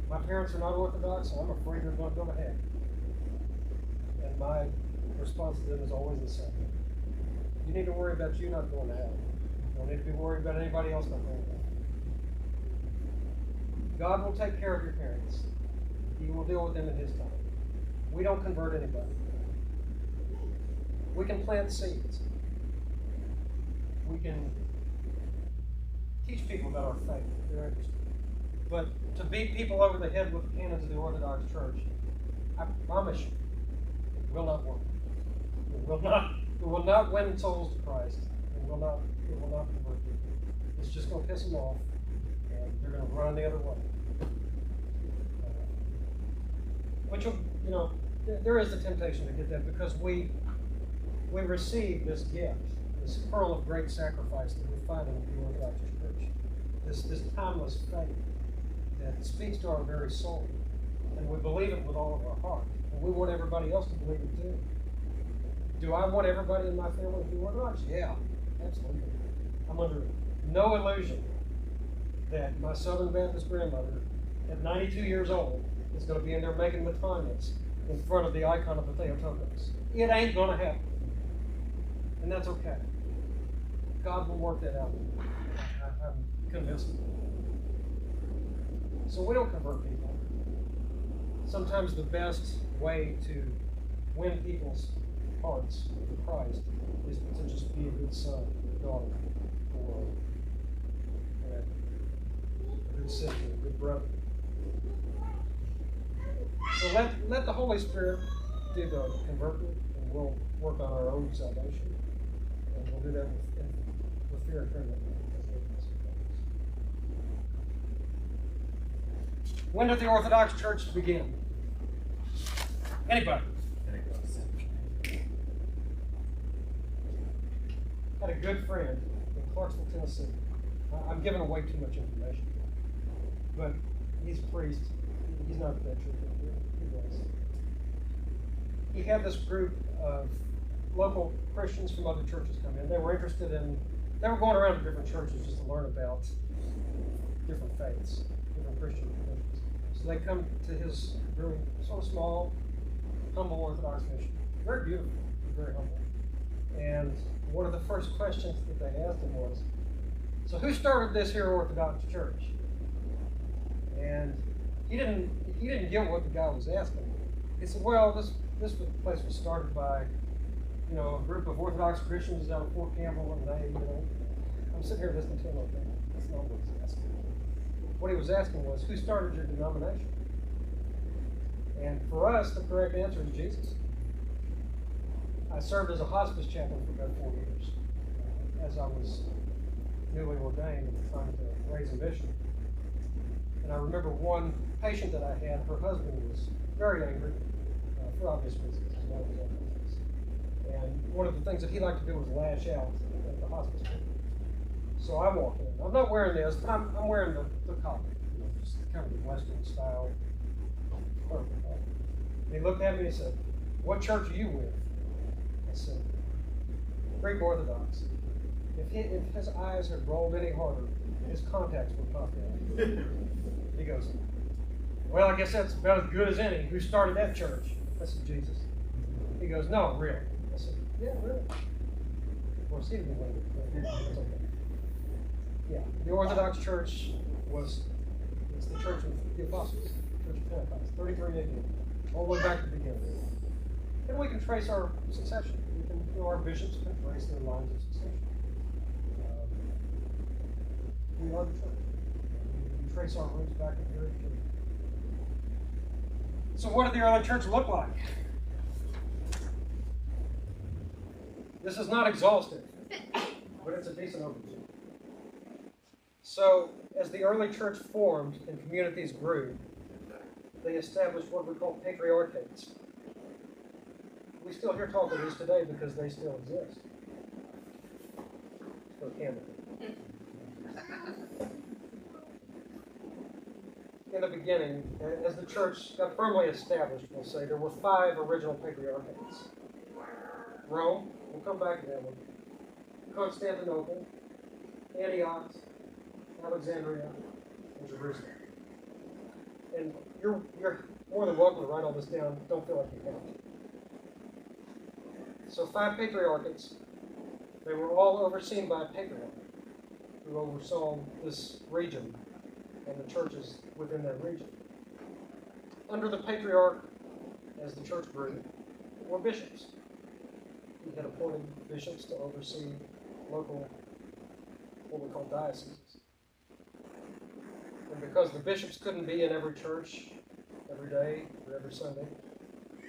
My parents are not Orthodox, and I'm afraid they're going to go to heaven. And my response to them is always the same. You need to worry about you not going to hell. You don't need to be worried about anybody else not going to hell. God will take care of your parents. He will deal with them in His time. We don't convert anybody. We can plant seeds. We can teach people about our faith if they're interested. But to beat people over the head with the canons of the Orthodox Church, I promise you, it will not work. It will not win souls to Christ. It will not convert people. It's just going to piss them off, and they're going to run the other way. Which, there is the temptation to get that because we receive this gift, this pearl of great sacrifice that we find in the Orthodox Church, this timeless faith that speaks to our very soul, and we believe it with all of our heart, and we want everybody else to believe it too. Do I want everybody in my family to be Orthodox? Yeah, absolutely. I'm under no illusion that my Southern Baptist grandmother, at 92 years old, is going to be in there making Matanias in front of the icon of the Theotokos. It ain't going to happen. And that's okay. God will work that out. I'm convinced of it. So we don't convert people. Sometimes the best way to win people's hearts to Christ is to just be a good son, a daughter, or a good sister, a good brother. So let the Holy Spirit do the converting, and we'll work on our own salvation. And we'll do that with fear and trembling. When did the Orthodox Church begin? Anybody? I had a good friend in Clarksville, Tennessee. I'm giving away too much information, but he's a priest. not that true. He was. He had this group of local Christians from other churches come in. They were going around to different churches just to learn about different faiths, different Christian traditions. So they come to his very sort of small, humble Orthodox mission. Very beautiful, very humble. And one of the first questions that they asked him was, so who started this here Orthodox church? And he didn't get what the guy was asking. He said, well, this place was started by, a group of Orthodox Christians out of Fort Campbell, and I'm sitting here listening to him. Okay, that's not what he's asking. What he was asking was, who started your denomination? And for us, the correct answer is Jesus. I served as a hospice chaplain for about 4 years, as I was newly ordained and trying to raise a mission. And I remember one patient that I had, her husband was very angry, for obvious reasons. And one of the things that he liked to do was lash out at the hospice people. So I walk in. I'm not wearing this, but I'm wearing the collar, just kind of the Western style. And he looked at me and he said, what church are you with? I said, Greek Orthodox. If his eyes had rolled any harder, his contacts would pop out. He goes, well, I guess that's about as good as any. Who started that church? I said, Jesus. He goes, no, really. I said, yeah, really. Of course, he didn't believe it, but it's okay. Yeah, the Orthodox Church it's the Church of the Apostles, Church of Pentecost, 33 AD, all the way back to the beginning. And we can trace our succession. Our bishops can trace their lines of succession. We are the church. We can trace our roots back to the very beginning. So what did the early church look like? This is not exhaustive, but it's a decent overview. So, as the early church formed and communities grew, they established what we call patriarchates. We still hear talk of these today because they still exist. So can In the beginning, as the church got firmly established, we'll say, there were 5 original patriarchates. Rome, we'll come back to that one. Constantinople, Antioch, Alexandria, and Jerusalem. And you're more than welcome to write all this down. Don't feel like you have to. So 5 patriarchates. They were all overseen by a patriarch who oversaw this region and the churches within that region. Under the patriarch, as the church grew, were bishops. He had appointed bishops to oversee local, what we call dioceses. And because the bishops couldn't be in every church every day or every Sunday,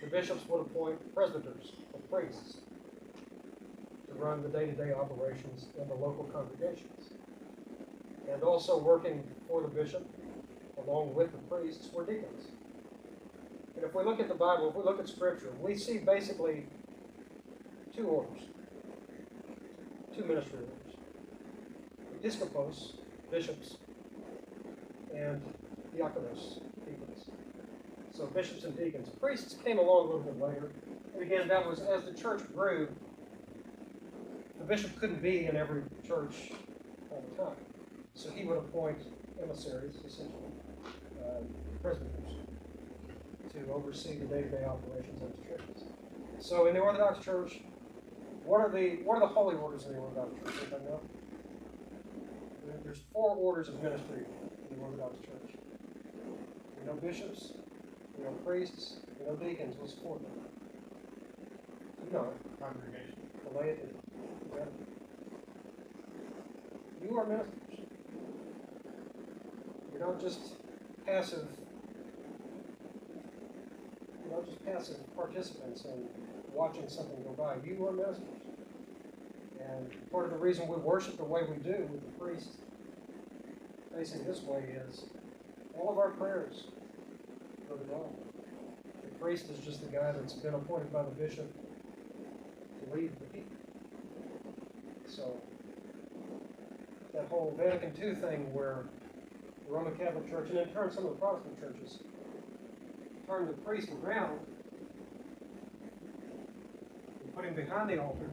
the bishops would appoint presbyters or priests to run the day-to-day operations in the local congregations. And also working for the bishop, along with the priests, were deacons. And if we look at the Bible, if we look at Scripture, we see basically 2 orders, 2 ministry orders. Episcopos, bishops, and diakonos, deacons. So bishops and deacons. Priests came along a little bit later. And again, that was as the church grew, the bishop couldn't be in every church all the time. So he would appoint emissaries, essentially, presbyters, to oversee the day-to-day operations of the churches. So in the Orthodox Church, what are the holy orders in the Orthodox Church? Anybody know? There's 4 orders of ministry in the Orthodox Church. We know bishops, we know priests, we know deacons. What's 4th? You know it. Congregation. The laity. Yeah. You are ministers. You're not just passive. You're not just passive participants in watching something go by. You are ministers. And part of the reason we worship the way we do with the priest facing this way is all of our prayers go to God. The priest is just the guy that's been appointed by the bishop to lead the people. So that whole Vatican II thing where the Roman Catholic Church, and in turn some of the Protestant churches, turn the priest around and put him behind the altar,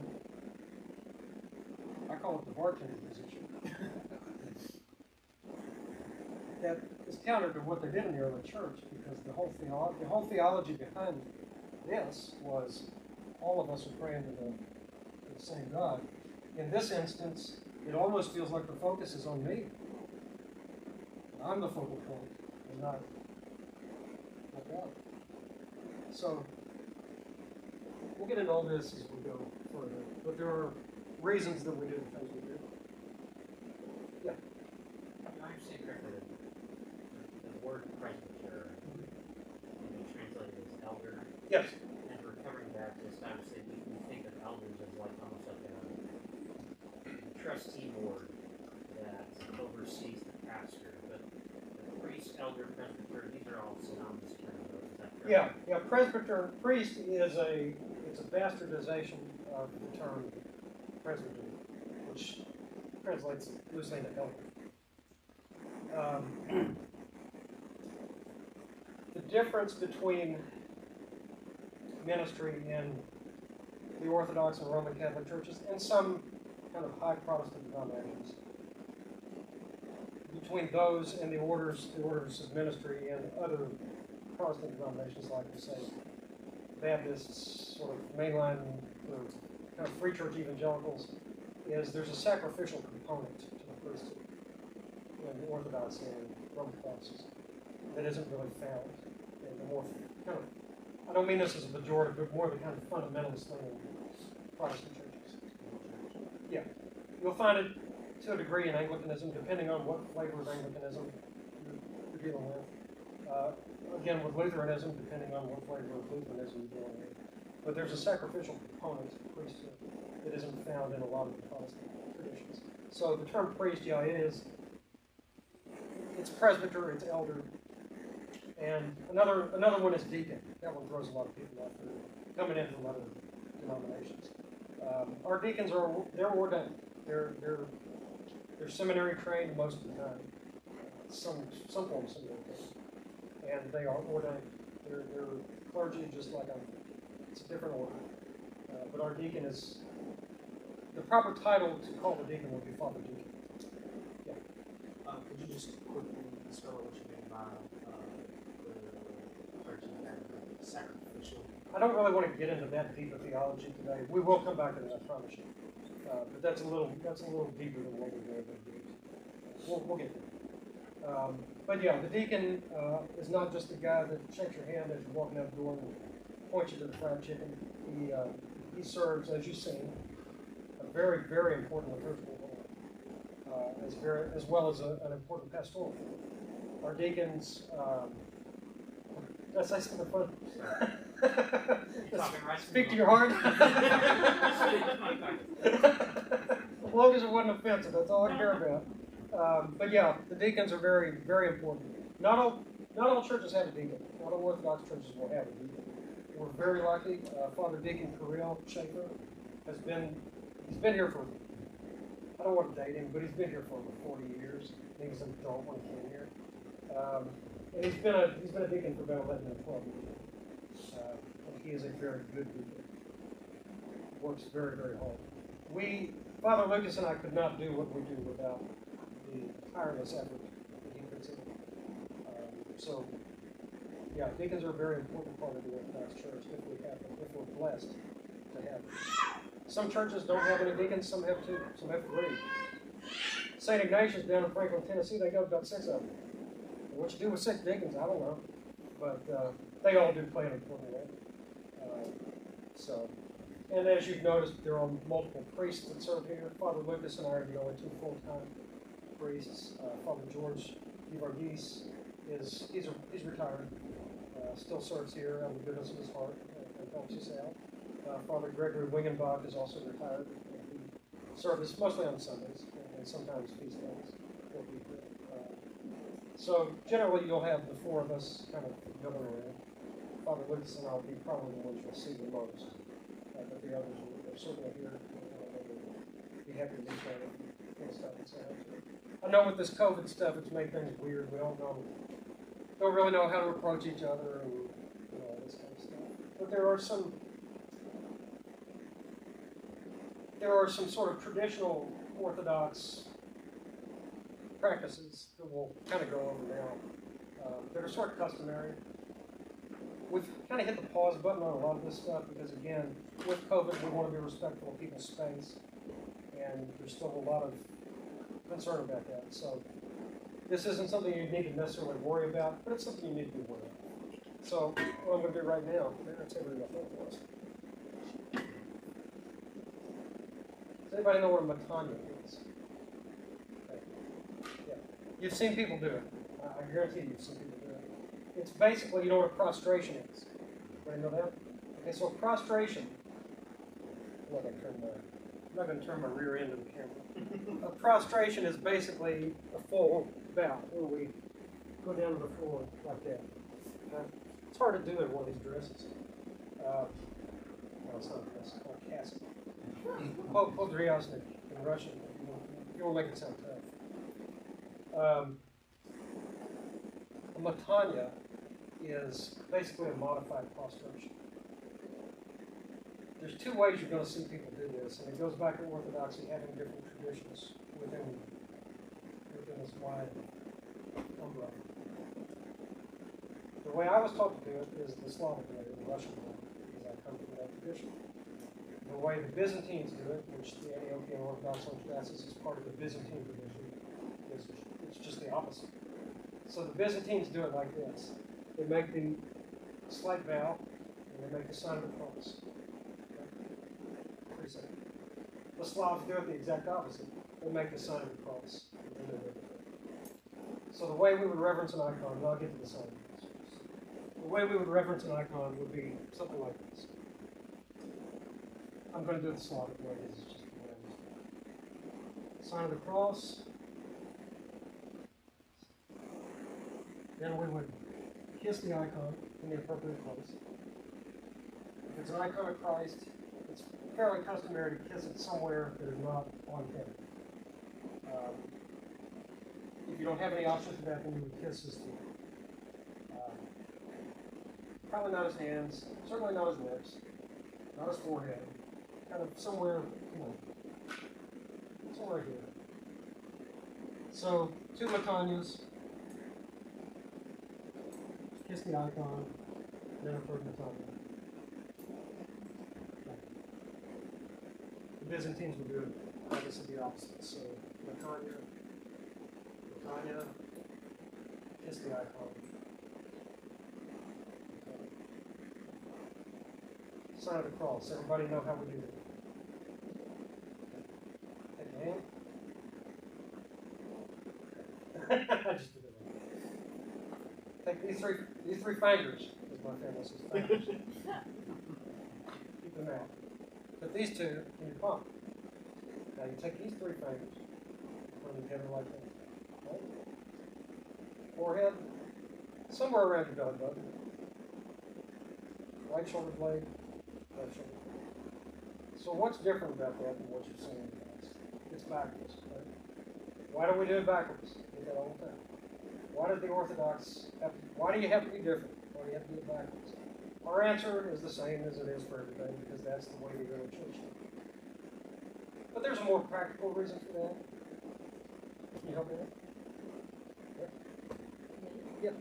I call it the bartender position. That is counter to what they did in the early church, because the whole theology behind this was all of us are praying to the same God. In this instance, it almost feels like the focus is on me. I'm the focal point, and not God. So we'll get into all this as we go further, but there are reasons that we do the things we do. Yeah. I understand correctly that the word presbyter can be translated as elder. Yes. And as recovering Baptist, I would say we think of elders as like almost like a trustee board that oversees the pastor. But the priest, elder, presbyter, these are all synonymous terms. Is that correct? Yeah. Presbyter, priest is it's a bastardization of the term presbyter, which translates loosely into elder. The difference between ministry in the Orthodox and Roman Catholic churches and some kind of high Protestant denominations, between those and the orders of ministry and other Protestant denominations like, say, Baptists, sort of mainline, kind of free church evangelicals, is there's a sacrificial component to the priesthood in the Orthodox and Roman Catholicism that isn't really found in the more kind of, I don't mean this as a pejorative, but more the kind of fundamentalist thing in Protestant churches. Yeah. You'll find it to a degree in Anglicanism, depending on what flavor of Anglicanism you're dealing with. Again, with Lutheranism, depending on what flavor of Lutheranism you're dealing with. But there's a sacrificial component to the priesthood that isn't found in a lot of the Protestant traditions. So the term priest, yeah, it's presbyter, it's elder. And another one is deacon. That one throws a lot of people off. They're coming in from other denominations. Our deacons they're ordained. They're seminary trained most of the time. Some form of seminary training. And they are ordained. They're clergy just like it's a different order. But our deacon is, the proper title to call the deacon would be Father Deacon. Yeah. Could you just quickly spell out what you mean by the clergy and sacrificial? I don't really want to get into that deep of theology today. We will come back to that, I promise you. But that's a little deeper than what we're going to do. We'll get there. But yeah, the deacon is not just the guy that shakes your hand as you're walking out the door and points you to the fried chicken. He serves, as you've seen, a very, very important liturgical role, as well as an important pastoral role. Our deacons, did I say something fun? Speak to your heart. As long as it wasn't offensive, that's all I care about. But yeah, the deacons are very, very important. Not all churches have a deacon. Not all Orthodox churches will have a deacon. We're very lucky. Father Deacon Kirill Schaefer he's been here for, I don't want to date him, but he's been here for over 40 years. He was an adult when he came here. And he's been a deacon for about 11 or 12 years. And he is a very good deacon. Works very, very hard. Father Lucas and I could not do what we do without the tireless effort that he puts in. So, yeah, deacons are a very important part of the Orthodox Church if we're blessed to have them. Some churches don't have any deacons, some have two, some have three. St. Ignatius down in Franklin, Tennessee, they got about 6 of them. What you do with 6 deacons, I don't know. But they all do play an important role. And as you've noticed, there are multiple priests that serve here. Father Lucas and I are the only 2 full-time priests. Father George Evargis he's retired, still serves here out of the goodness of his heart and helps us out. Father Gregory Wingenbach is also retired. He serves mostly on Sundays and sometimes feast days. So generally you'll have the 4 of us kind of milling around. Father Lucas and I will be probably the ones you'll see the most. But the others are certainly here. Be happy to meet them and stuff and say hi to them. I know with this COVID stuff, it's made things weird. We don't really know how to approach each other, and But there are some sort of traditional Orthodox practices that we'll kind of go over now that are sort of customary. We've kind of hit the pause button on a lot of this stuff because, again, with COVID, we want to be respectful of people's space, and there's still a lot of concern about that. So this isn't something you need to necessarily worry about, but it's something you need to be aware of. So what I'm going to do right now, that's everything I thought was. Does anybody know what a matanya is? Okay. Yeah. You've seen people do it. I guarantee you've seen people do it. It's basically, you know what a prostration is. Anybody know that? Okay, so a prostration, I'm not going to turn my rear end of the camera. A prostration is basically a full bow, where we go down to the floor like that. It's hard to do in one of these dresses. No, it's not a dress, it's called a casket. Podriasnik in Russian, if you want to make it sound tough. A matanya is basically a modified prostration. There's two ways you're going to see people do this, and it goes back to Orthodoxy having different traditions within this wide umbrella. The way I was taught to do it is the Slavic way, the Russian way, because I come from that tradition. The way the Byzantines do it, which the Antiochian Orthodox Orthodoxy is part of the Byzantine tradition, is it's just the opposite. So the Byzantines do it like this. They make the slight bow, and they make the sign of the cross. Pretty simple. The Slavs do it the exact opposite. They make the sign of the cross. And then they so the way we would reverence an icon, and I'll get to the sign of the cross. The way we would reverence an icon would be something like this. I'm going to do it the Slavic way. This is just the way I do it. Sign of the cross. Then we would kiss the icon in the appropriate place. If it's an icon of Christ, it's fairly customary to kiss it somewhere that is not on him. If you don't have any options for that, then you would kiss his feet. Probably not his hands, certainly not his lips, not his forehead, kind of somewhere, somewhere here. So, two matanyas, kiss the icon, then a third matanya. The Byzantines would do it, obviously the opposite. So, matanya, kiss the icon. Sign of the cross. Everybody know how we do it. Take your hand. I just did it. Take these three fingers, as my family says, fingers. Keep them out. Put these two in your palm. Now you take these three fingers, put them together like that. Right? Forehead, somewhere around your belly button. Right shoulder blade. So what's different about that than what you've seen in the past? It's backwards, right? Why do we do it backwards? We do that all the time. Why do the Orthodox have to, why do you have to be different? Why do you have to do it backwards? Our answer is the same as it is for everybody, because that's the way we go to church. But there's a more practical reason for that. Can you help me out? Yeah.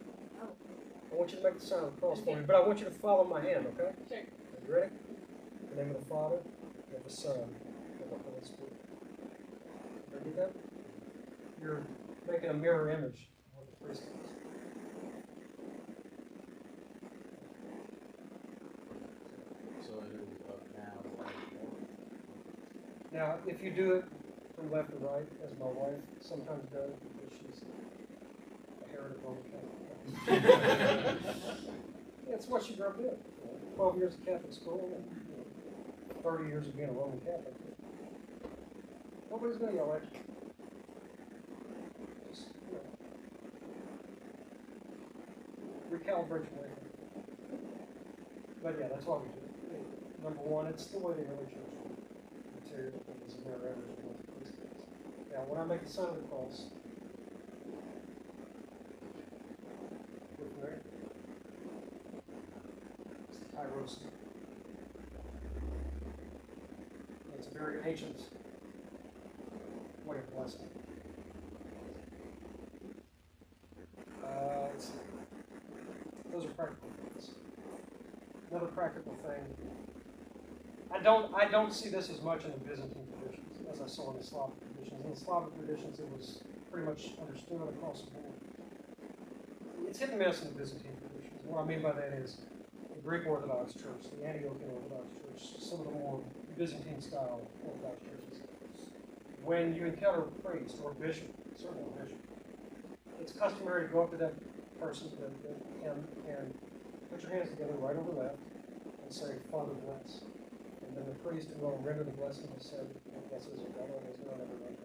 I want you to make the sign of the cross for me, but I want you to follow my hand, okay? Sure. Are you ready? In the name of the Father, and of the Son, and of the Holy Spirit. Did you get that? You're making a mirror image of what the priest is. So it is up now, right? Now, if you do it from left to right, as my wife sometimes does, because she's a heritage Roman Catholic. It's what she grew up in. 12 years of Catholic school, and 30 years of being a Roman Catholic. Nobody's going to yell at you. Just, recalibrate your way. But yeah, that's why we do it. Number one, it's the way the early church material is a mirror image of what the priest is. Now, when I make the sign of the cross, look there. It's the high roasted. It's a very ancient way of blessing. Those are practical things. Another practical thing. I don't see this as much in the Byzantine traditions as I saw in the Slavic traditions. In the Slavic traditions, it was pretty much understood across the board. It's hit and miss in the Byzantine traditions. What I mean by that is the Greek Orthodox Church, the Antiochian Orthodox Church, some of the more Byzantine-style Orthodox churches. When you encounter a priest or a bishop, certainly a bishop, it's customary to go up to that person and put your hands together right over left and say, Father bless. And then the priest will render the blessing and say, blesses of God, always known everyone,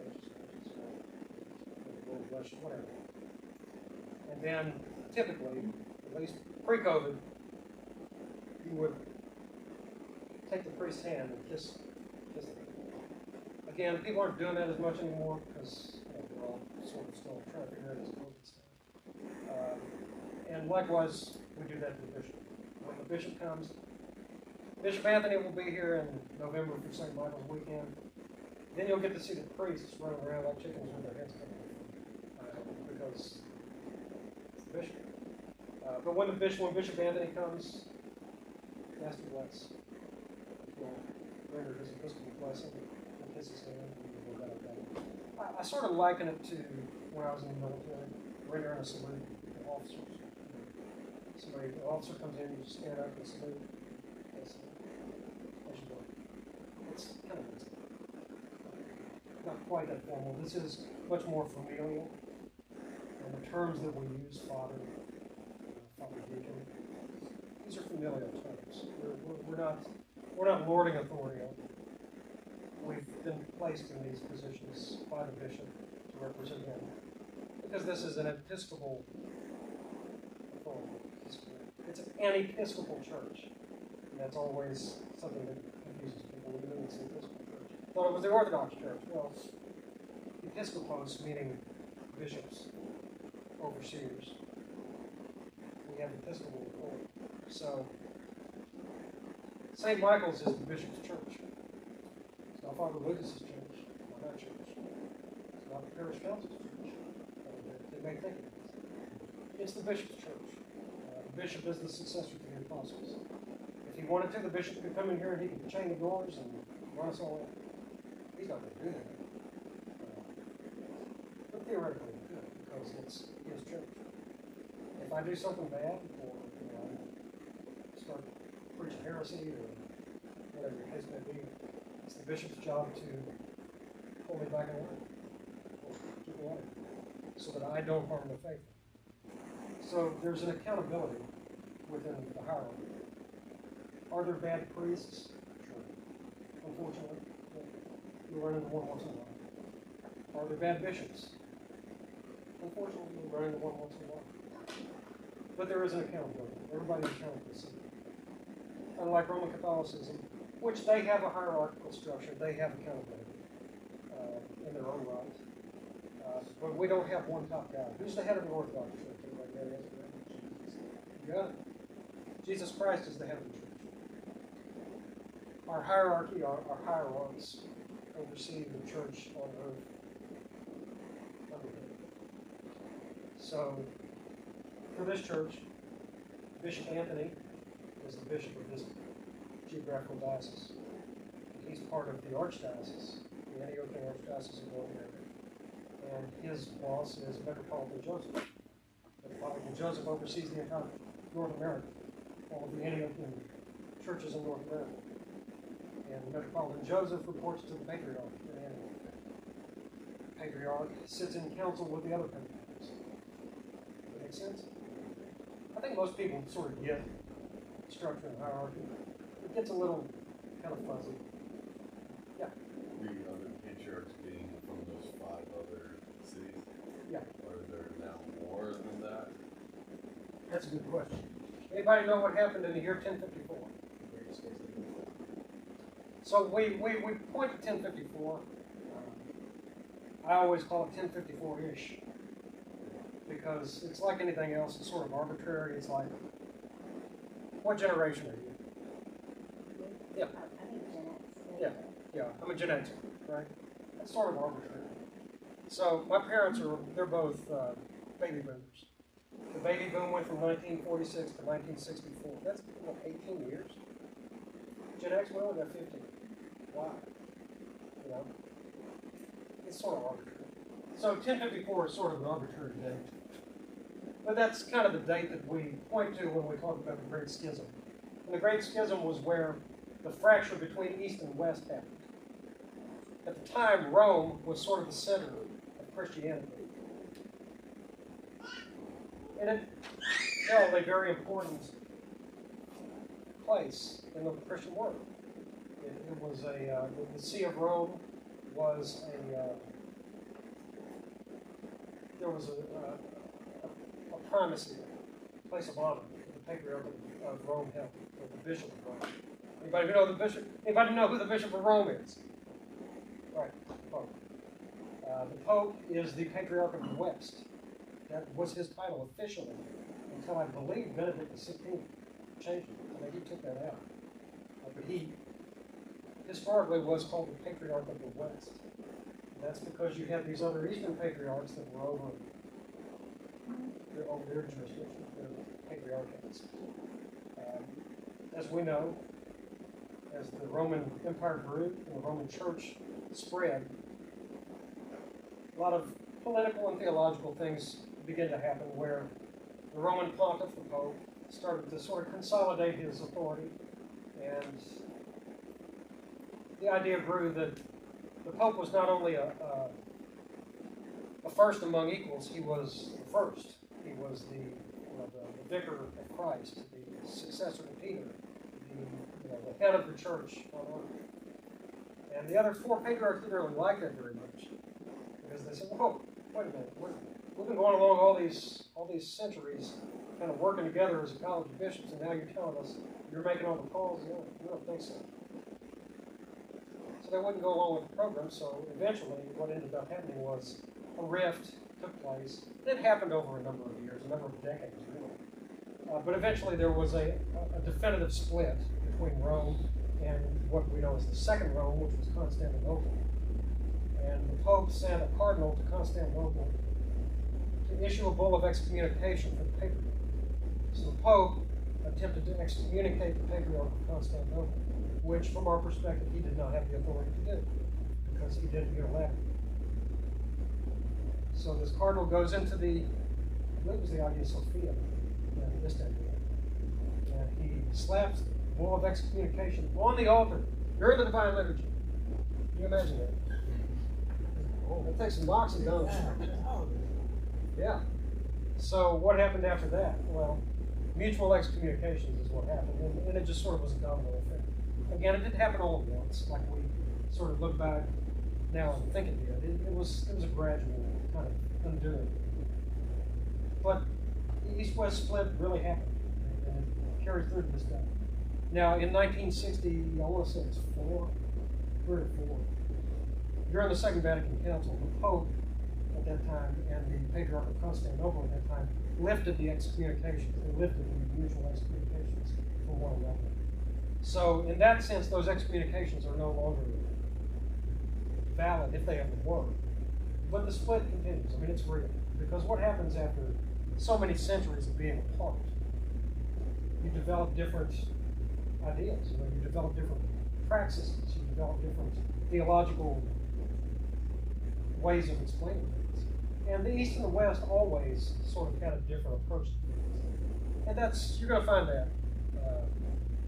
Lord bless you, whatever. And then typically, at least pre-COVID, you would take the priest's hand and kiss it. Again, people aren't doing that as much anymore because we're all sort of still trying to figure out this COVID stuff. And likewise, we do that to the bishop. When the bishop comes, Bishop Anthony will be here in November for St. Michael's weekend. Then you'll get to see the priests running around like chickens with their heads cut off because it's the bishop. But when Bishop Anthony comes, he has to bless. He'll render his Episcopal blessing and kiss his hand. And we'll I sort of liken it to when I was in the military, rendering a salute to officers. The officer comes in, you stand up and salute. That's you go. It's kind of not quite that formal. This is much more familial. And the terms that we use, Father Deacon, these are familial terms. We're not lording authority on them. We've been placed in these positions by the bishop to represent him. Because this is an Episcopal authority. It's an Episcopal church. And that's always something that confuses people when you it's an Episcopal church. Thought it was the Orthodox church. Well, Episcopos meaning bishops, overseers. We have Episcopal authority. So, St. Michael's is the bishop's church. It's not Father Lucas's church, not our church. It's not the parish council's church. They may think it is. It's the bishop's church. The bishop is the successor to the apostles. If he wanted to, the bishop could come in here and he could chain the doors and run us all in. He's not going to do that. But theoretically he could, because it's his church. If I do something bad, or start preaching heresy, or whatever the case may be, it's the bishop's job to pull me back in line, or keep me honest, so that I don't harm the faith. So there's an accountability within the hierarchy. Are there bad priests? Sure. Unfortunately, you run into one once in a while. Are there bad bishops? Unfortunately, you run into one once in a while. But there is an accountability. Everybody's accountable to something. Unlike Roman Catholicism, which they have a hierarchical structure, they have accountability in their own right. But we don't have one top guy. Who's the head of the Orthodox Church? Everybody got it? You got it. Jesus Christ is the head of the church. Our hierarchy, our hierarchs, oversee the church on earth. So, for this church, Bishop Anthony is the bishop of this geographical diocese. He's part of the archdiocese, the Antiochian Archdiocese of North America. And his boss is Metropolitan Joseph. Metropolitan Joseph oversees the entire North America, all of the Antiochian churches in North America. And Metropolitan Joseph reports to the Patriarch in Antioch. The Patriarch sits in council with the other patriarchs. That makes sense? I think most people sort of get structure and hierarchy. It gets a little kind of fuzzy. Yeah. The other patriarchs being from those 5 other cities? Yeah. Are there now more than that? That's a good question. Anybody know what happened in the year 1054? So we point to 1054. I always call it 1054-ish. Because it's like anything else, it's sort of arbitrary. It's like, what generation are you? Yeah. I think Gen X. Yeah. Yeah, I'm a Gen Xer, right? That's sort of arbitrary. So my parents they're both baby boomers. The baby boom went from 1946 to 1964. That's 18 years. Gen X, we only got 15. Why? You know? It's sort of arbitrary. So 1054 is sort of an arbitrary date. But that's kind of the date that we point to when we talk about the Great Schism. And the Great Schism was where the fracture between East and West happened. At the time, Rome was sort of the center of Christianity. And it held a very important place in the Christian world. It was the See of Rome was there was a primacy, a place of honor that the Patriarch of Rome held, or the Bishop of Rome. Anybody know the bishop? Anybody know who the Bishop of Rome is? Right, the Pope. The Pope is the Patriarch of the West. That was his title officially until I believe Benedict XVI changed it. I think he took that out. But he historically was called the Patriarch of the West. That's because you had these other Eastern patriarchs that were over their jurisdiction, their patriarchates. As we know, as the Roman Empire grew and the Roman Church spread, a lot of political and theological things began to happen where the Roman pontiff, the Pope, started to sort of consolidate his authority, and the idea grew that the Pope was not only a first among equals, he was the first. He was the vicar of Christ, the successor to Peter, the head of the church on earth. And the other four patriarchs didn't really like that very much, because they said, "Whoa, wait a minute, we've been going along all these centuries, kind of working together as a college of bishops, and now you're telling us you're making all the calls? No, we don't think so." So they wouldn't go along with the program, so eventually what ended up happening was a rift took place. It happened over a number of years, a number of decades, really. But eventually there was a definitive split between Rome and what we know as the Second Rome, which was Constantinople. And the Pope sent a cardinal to Constantinople to issue a bull of excommunication for the patriarch. So the Pope attempted to excommunicate the Patriarch of Constantinople, which, from our perspective, he did not have the authority to do, because he did it unilaterally. So this cardinal goes into I believe it was the Hagia Sophia in Istanbul, and he slaps the bull of excommunication on the altar during the Divine Liturgy. Can you imagine that? That takes some boxing, don't it? Yeah. So what happened after that? Well, mutual excommunications is what happened, and it just sort of was a domino effect. Again, it didn't happen all at once, like we sort of look back now and think it did. It was a gradual kind of undoing. But the East-West split really happened, and it carried through to this day. Now, in 1960, I want to say it's 3 or 4, during the Second Vatican Council, the Pope at that time and the Patriarch of Constantinople at that time lifted the excommunications. They lifted the mutual excommunications from one another. So, in that sense, those excommunications are no longer valid if they ever were. But the split continues. I mean, it's real. Because what happens after so many centuries of being apart? You develop different ideas. You develop different praxes. You develop different theological ways of explaining things. And the East and the West always sort of had a different approach to things. And you're going to find that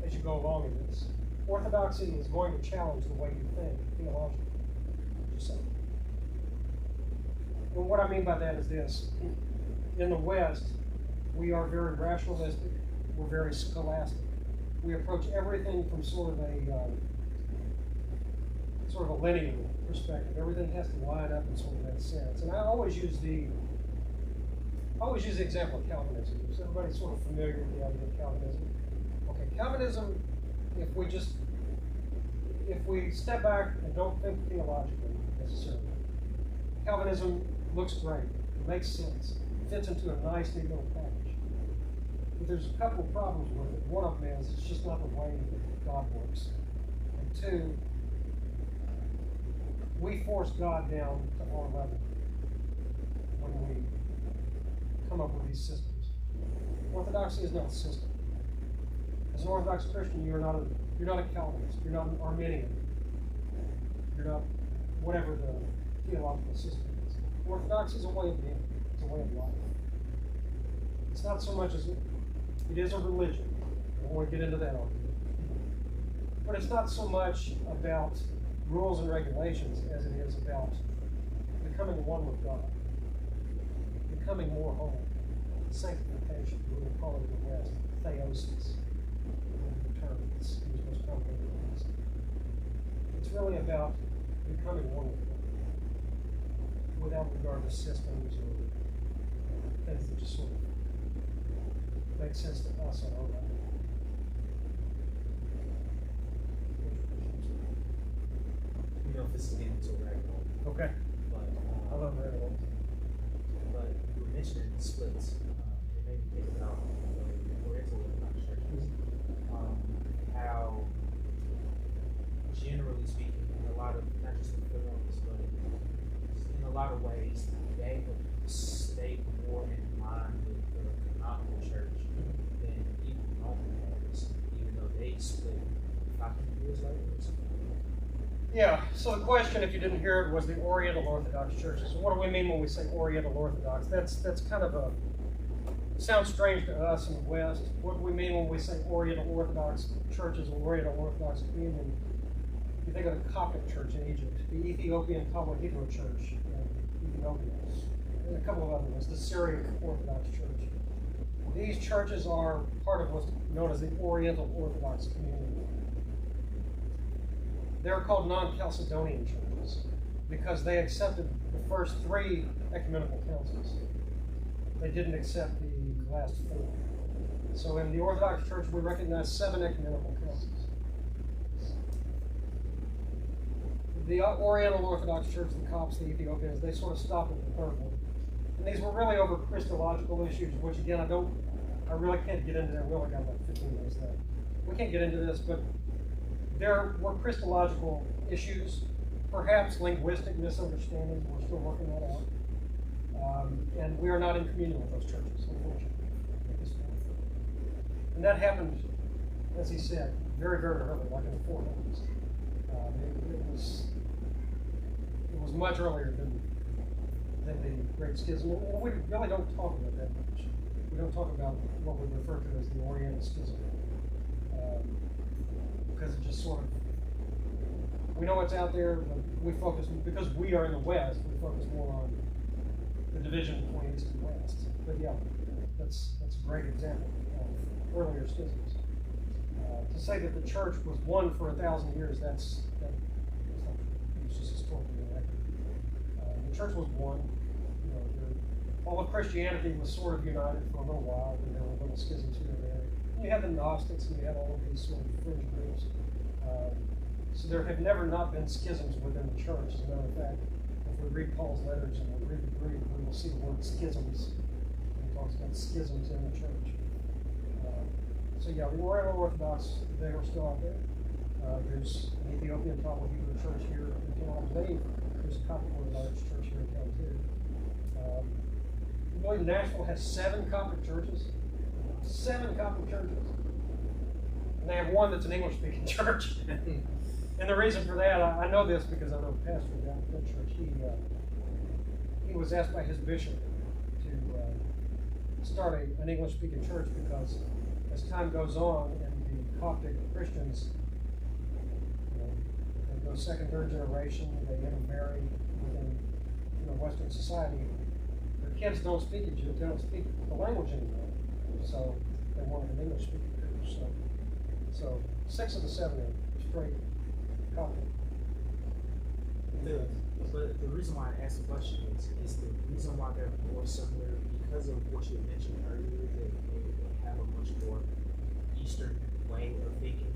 as you go along in this. Orthodoxy is going to challenge the way you think theologically. Just saying. And what I mean by that is this. In the West, we are very rationalistic. We're very scholastic. We approach everything from sort of a linear perspective. Everything has to line up in sort of that sense. And I always use the example of Calvinism. Is everybody sort of familiar with the idea of Calvinism? Okay, Calvinism, if we step back and don't think theologically necessarily, Calvinism looks great. It makes sense. It fits into a nice, neat little package. But there's a couple of problems with it. One of them is it's just not the way that God works. Two, we force God down to our level when we come up with these systems. Orthodoxy is not a system. As an Orthodox Christian, you're not a Calvinist, you're not an Arminian, you're not whatever the theological system is. Orthodoxy is a way of being, it's a way of life. It's not so much as it is a religion. I don't want to get into that argument. But it's not so much about rules and regulations as it is about becoming one with God, becoming more holy, sanctification. We would call it in the West theosis. The term that's used most commonly in the West. It's really about becoming one with God, without regard to systems or things that just sort of make sense to us on our level. We know if this is getting into a rabbit hole, Okay. but I love rabbit holes. but you were mentioning splits. It made me think about Oriental Orthodox churches. How, generally speaking, in a lot of, not just in Philippines, but in a lot of ways, they have stayed more in line with the canonical church than even Roman has, even though they split 500 years later or something. Yeah, so the question, if you didn't hear it, was the Oriental Orthodox churches. What do we mean when we say Oriental Orthodox? That's kind of a, sounds strange to us in the West. What do we mean when we say Oriental Orthodox churches or Oriental Orthodox communion? You think of the Coptic Church in Egypt, the Ethiopian Hebrew Church in Ethiopia, and a couple of other ones, the Syriac Orthodox Church. These churches are part of what's known as the Oriental Orthodox community. They're called non-Chalcedonian churches because they accepted the first 3 ecumenical councils. They didn't accept the last 4. So in the Orthodox Church, we recognize 7 ecumenical councils. The Oriental Orthodox Church, the Copts, the Ethiopians, they sort of stopped at the 3rd one. And these were really over Christological issues, which again, I really can't get into that. We only got like 15 minutes left. We can't get into this, but there were Christological issues, perhaps linguistic misunderstandings. We're still working that out. And we are not in communion with those churches, unfortunately, at this point. And that happened, as he said, very, very early, like in the 400s. It was much earlier than the Great Schism. And we really don't talk about that much. We don't talk about what we refer to as the Oriental Schism. Because it just sort of, we know it's out there, but we focus, because we are in the West, we focus more on the division between East and West. But yeah, that's a great example of earlier schisms. To say that the church was one for 1,000 years, that's not, it's just historically inaccurate. The church was one. You know, all of Christianity was sort of united for a little while, and there were little schisms here and there. And you had the Gnostics, and you had all of these sort of fringe groups. So there have never not been schisms within the church. As a matter of fact, if we read Paul's letters and we read the Greek, we will see the word schisms. He talks about schisms in the church. So yeah, the Oriental Orthodox, they are still out there. There's an Ethiopian Hebrew church here in town, I believe. There's a Coptic Orthodox church here in town too. I believe Nashville has 7 Coptic churches. 7 Coptic churches. And they have one that's an English-speaking church. And the reason for that, I know this because I know the pastor down at that church. He was asked by his bishop to start an English-speaking church because as time goes on and the Coptic Christians, they go 2nd, 3rd generation, they intermarry within Western society, their kids don't speak it, they don't speak the language anymore. So they wanted an English-speaking church. So 6 of the 7 are straight Coptic. But the reason why I asked the question is the reason why they're more similar because of what you mentioned earlier, that they have a much more Eastern way of thinking.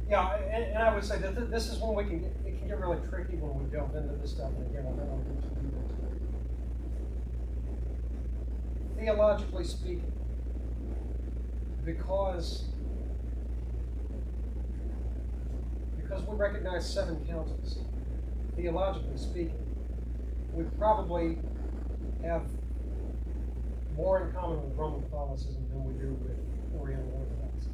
Yeah, and I would say that this is when it can get really tricky when we delve into this stuff. And again, I don't want to get too deep into it. Theologically speaking, because we recognize 7 councils. Theologically speaking, we probably have more in common with Roman Catholicism than we do with Oriental Orthodox,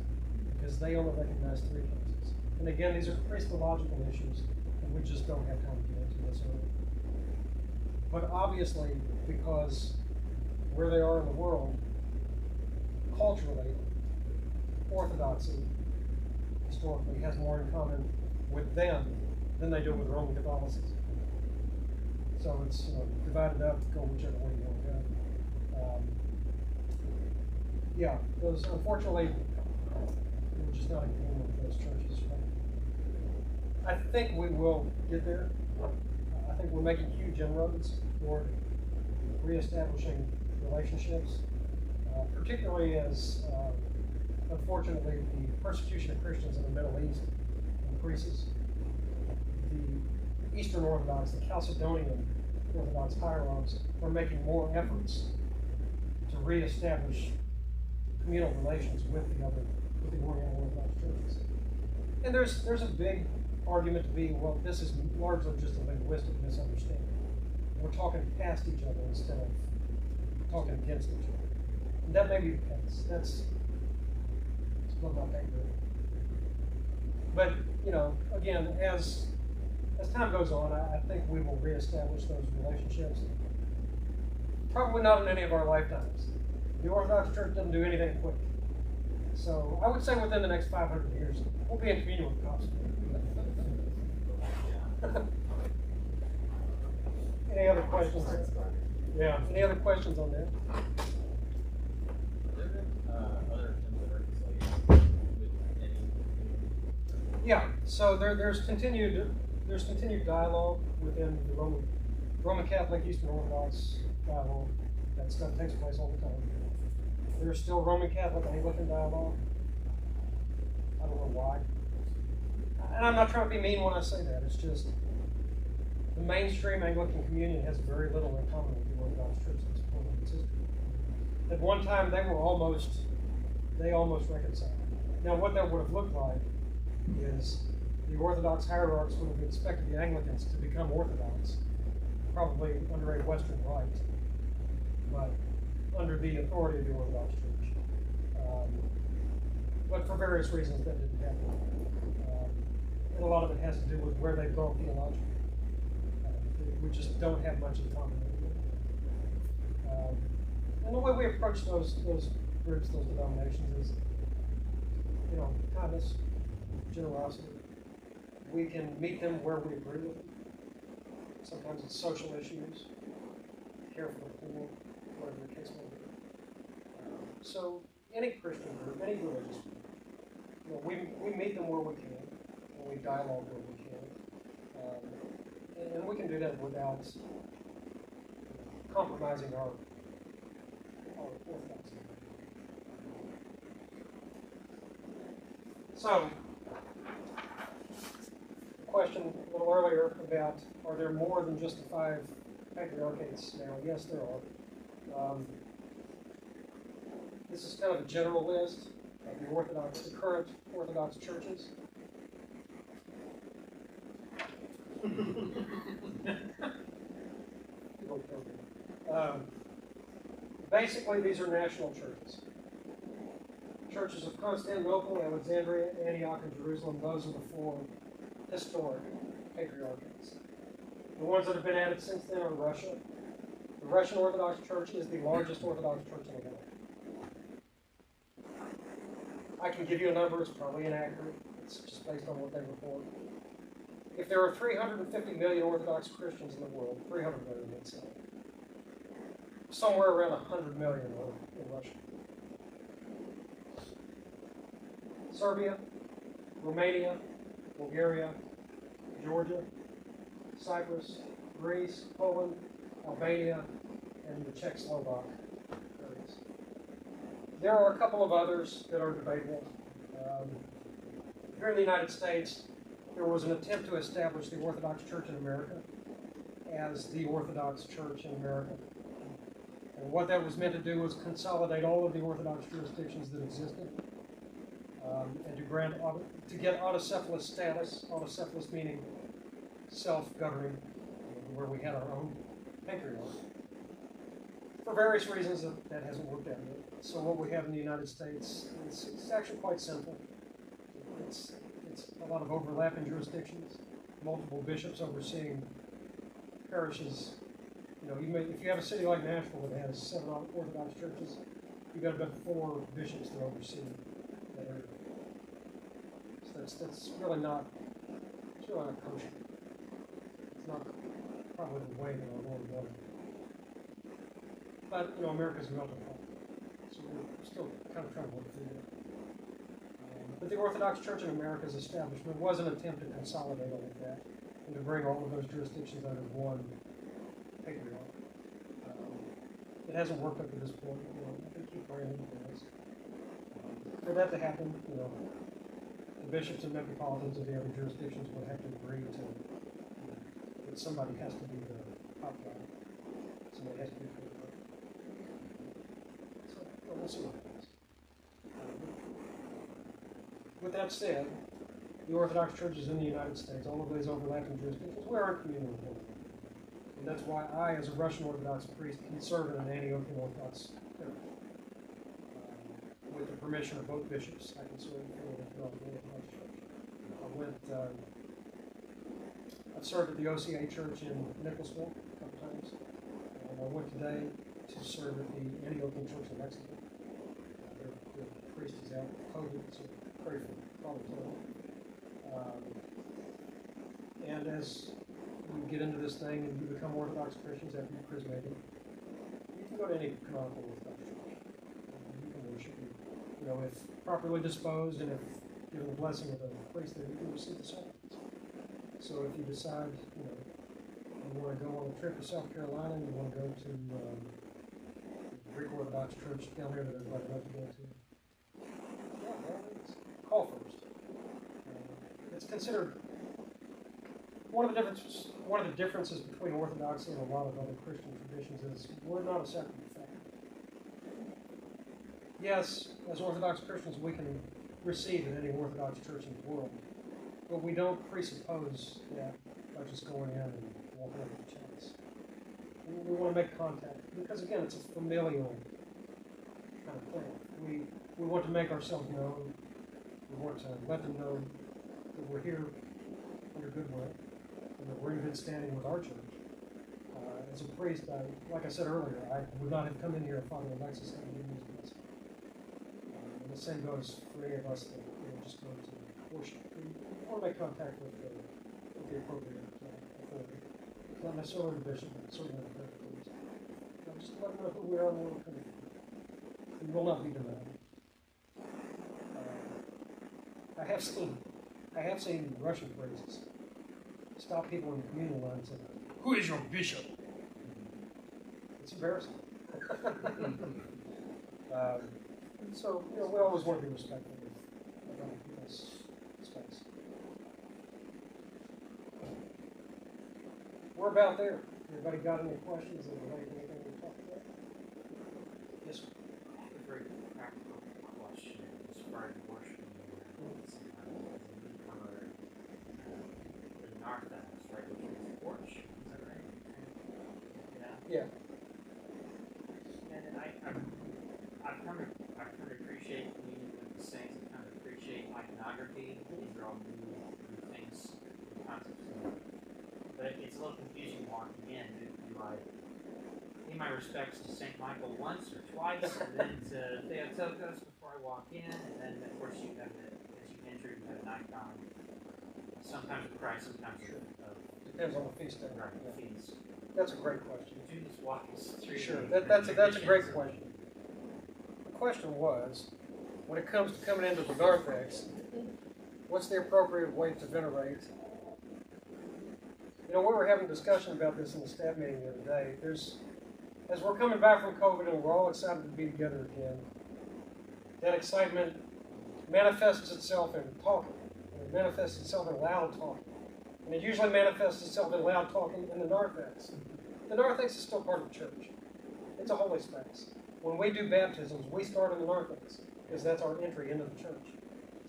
because they only recognize 3 councils. And again, these are Christological issues, and we just don't have time to get into this early. But obviously, because where they are in the world, culturally, Orthodoxy historically has more in common with them than they do with Roman Catholicism. So it's, divided up, go whichever way you want to go. Yeah, those, unfortunately, we're just not in agreement with those churches. Right? I think we will get there. I think we're making huge inroads toward reestablishing relationships, particularly as, unfortunately, the persecution of Christians in the Middle East increases. The Eastern Orthodox, the Chalcedonian Orthodox hierarchs are making more efforts to reestablish communal relations with the Oriental Orthodox churches. And there's a big argument to be, well, this is largely just a linguistic misunderstanding. We're talking past each other instead of talking against each other. And that may be the case. That's not my favorite. But, again, as time goes on, I think we will reestablish those relationships. Probably not in any of our lifetimes. The Orthodox Church doesn't do anything quick. So I would say within the next 500 years, we'll be in communion with the cops. Any other questions? Yeah. Any other questions on that? Other attempts at reconciliation with any? Yeah. So there's continued dialogue within the Roman Catholic, Eastern Orthodox dialogue. That stuff takes place all the time. There's still Roman Catholic Anglican dialogue. I don't know why. And I'm not trying to be mean when I say that. It's just the mainstream Anglican communion has very little in common with the Orthodox Church at this point in its history. At one time, they almost reconciled. Now, what that would have looked like is the Orthodox hierarchs would have expected the Anglicans to become Orthodox, probably under a Western rite, but under the authority of the Orthodox Church. But for various reasons, that didn't happen. And a lot of it has to do with where they've gone theologically. We just don't have much in common. And the way we approach those groups, those denominations is, kindness, generosity. We can meet them where we agree with them. Sometimes it's social issues, care for the poor, whatever the case may be. So any Christian group, any religious group, we meet them where we can, and we dialogue where we can. And we can do that without compromising our orthodoxy. So, the question a little earlier about, are there more than just the 5 patriarchates now? Yes, there are. This is kind of a general list of the current Orthodox churches. Basically, these are national churches. Churches of Constantinople, Alexandria, Antioch, and Jerusalem, those are the 4 historic patriarchates. The ones that have been added since then are Russia. The Russian Orthodox Church is the largest Orthodox church in the world. I can give you a number, it's probably inaccurate. It's just based on what they report. If there are 350 million Orthodox Christians in the world, 300 million, let's say, somewhere around 100 million are in Russia. Serbia, Romania, Bulgaria, Georgia, Cyprus, Greece, Poland, Albania, and the Czechoslovak areas. There are a couple of others that are debatable. Here in the United States, there was an attempt to establish the Orthodox Church in America as the Orthodox Church in America. And what that was meant to do was consolidate all of the Orthodox jurisdictions that existed. and to get autocephalous status, autocephalous meaning self-governing, where we had our own patriarch. For various reasons, that hasn't worked out yet. So what we have in the United States, it's actually quite simple. It's a lot of overlapping jurisdictions, multiple bishops overseeing parishes. If you have a city like Nashville that has 7 Orthodox churches, you've got about 4 bishops that oversee that area. So that's really not kosher. It's not probably the way that our Lord wanted it. But America's a melting pot, so we're still kind of trying to work through that. But the Orthodox Church in America's establishment was an attempt to consolidate all of that and to bring all of those jurisdictions under one patriarch. It hasn't worked up to this point. I think keep praying into this. For that to happen, the bishops and metropolitans of the other jurisdictions would have to agree to that somebody has to be the top guy. Somebody has to be the top. So we'll see what happens. With that said, the Orthodox churches in the United States, all of these overlapping jurisdictions, we are in communion with them. And that's why I, as a Russian Orthodox priest, can serve in an Antiochian Orthodox parish. With the permission of both bishops, I can serve in the Orthodox church. I've served at the OCA church in Nicholsville a couple times. And I went today to serve at the Antiochian church in Mexico. Their priest is out with COVID, so pray for problems there. And as you get into this thing and you become Orthodox Christians after you're chrismated, you can go to any canonical Orthodox church. You can worship. If properly disposed and if given the blessing of the priest, then you can receive the sacraments. So if you decide, you want to go on a trip to South Carolina and you want to go to the Greek Orthodox church down there that everybody loves to go to, call first. It's considered one of the differences between Orthodoxy and a lot of other Christian traditions is we're not a sacrament family. Yes, as Orthodox Christians, we can receive in any Orthodox church in the world, but we don't presuppose that by just going in and walking over the chance. We want to make contact because, again, it's a familial kind of thing. We want to make ourselves known. We want to let them know that we're here under good will and that we're in good standing with our church. As a priest, like I said earlier, I would not have come in here if Father Alexis hadn't given me this blessing. And the same goes for any of us that just go to worship. We want to make contact with the appropriate authority. Not necessarily the bishop, but certainly the priest. Just let them know who we are and where we're coming from. We will not be denied. I have seen Russian priests stop people in the communal line and say, "Who is your bishop?" It's embarrassing. So we always want to be respectful of other people's space. We're about there. Everybody got any questions that relate to anything we talked about? Yes, sir. I have a very practical question as far as worshiping as a newcomer in Narthex, right, which is the porch, is that right? Yeah. And I've come to appreciate communion with the saints. I kind of appreciate iconography. These are all new things, new concepts. But it's a little confusing walking in. Do I pay my respects to St. Michael once or twice, and then to Theotokos before I walk in, and then of course you have as you enter, you have an icon. Sometimes of Christ, sometimes of Depends on the feast day. right, Yeah. feast. That's a great question. Do this walk us through. Sure, the that's a great traditions. question. The question was, when it comes to coming into the narthex, what's the appropriate way to venerate? We were having a discussion about this in the staff meeting the other day. As we're coming back from COVID and we're all excited to be together again, that excitement manifests itself in talking. And it manifests itself in loud talking. And it usually manifests itself in loud talking in the narthex. The narthex is still part of the church. It's a holy space. When we do baptisms, we start in the narthex because that's our entry into the church.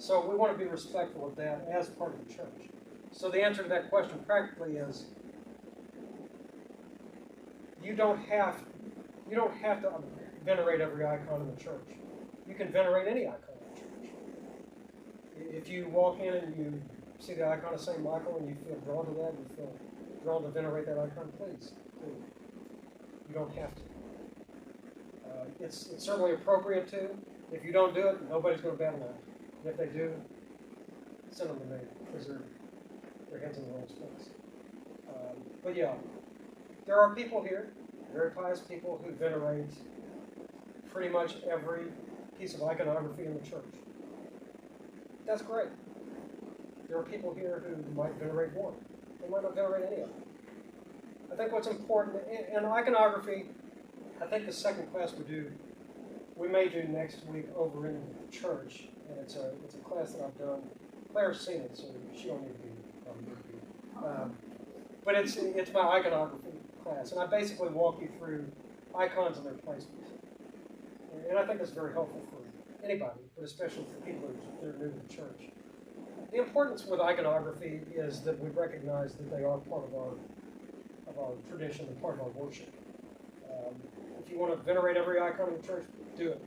So we want to be respectful of that as part of the church. So the answer to that question practically is you don't have to venerate every icon in the church. You can venerate any icon in the church. If you walk in and you see the icon of St. Michael and you feel drawn to that, you feel drawn to venerate that icon, please. You don't have to. It's certainly appropriate to. If you don't do it, nobody's going to bat an eye. And if they do, send them to me, because their head's in the wrong place. But yeah, there are people here, very pious people, who venerate pretty much every piece of iconography in the church. That's great. There are people here who might venerate one. They might not venerate any of them. I think what's important, and iconography, I think the second class we may do next week over in the church, and it's a class that I've done. Claire's seen it, so she don't need to be. But it's my iconography class, and I basically walk you through icons and their placement. And I think that's very helpful for anybody, but especially for people that are new to the church. The importance with iconography is that we recognize that they are part of our tradition and part of our worship. If you want to venerate every icon in the church, do it.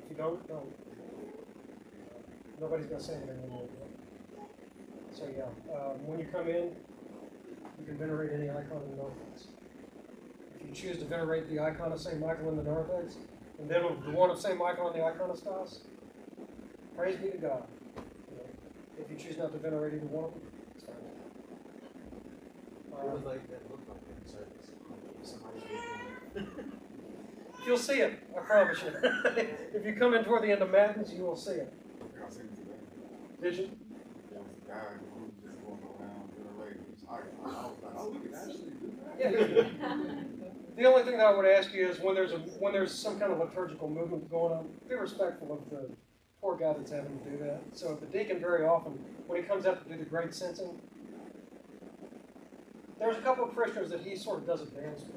If you don't. Nobody's going to say anything anymore. So yeah, when you come in, you can venerate any icon in the narthex. If you choose to venerate the icon of St. Michael in the narthex, and then the one of St. Michael in the iconostas, praise be to God. If you choose not to venerate either one of them, it's fine. What would that look like in service? Somebody You'll see it, I promise you. If you come in toward the end of Matins, you will see it. I seen it today. Did you? There was a guy who was just going around venerating his icon. I was like, oh, we can actually do that. Yeah. The only thing that I would ask you is when there's some kind of liturgical movement going on, be respectful of the poor guy that's having to do that. So the deacon very often, when he comes out to do the great censing, there's a couple of parishioners that he sort of does a dance with.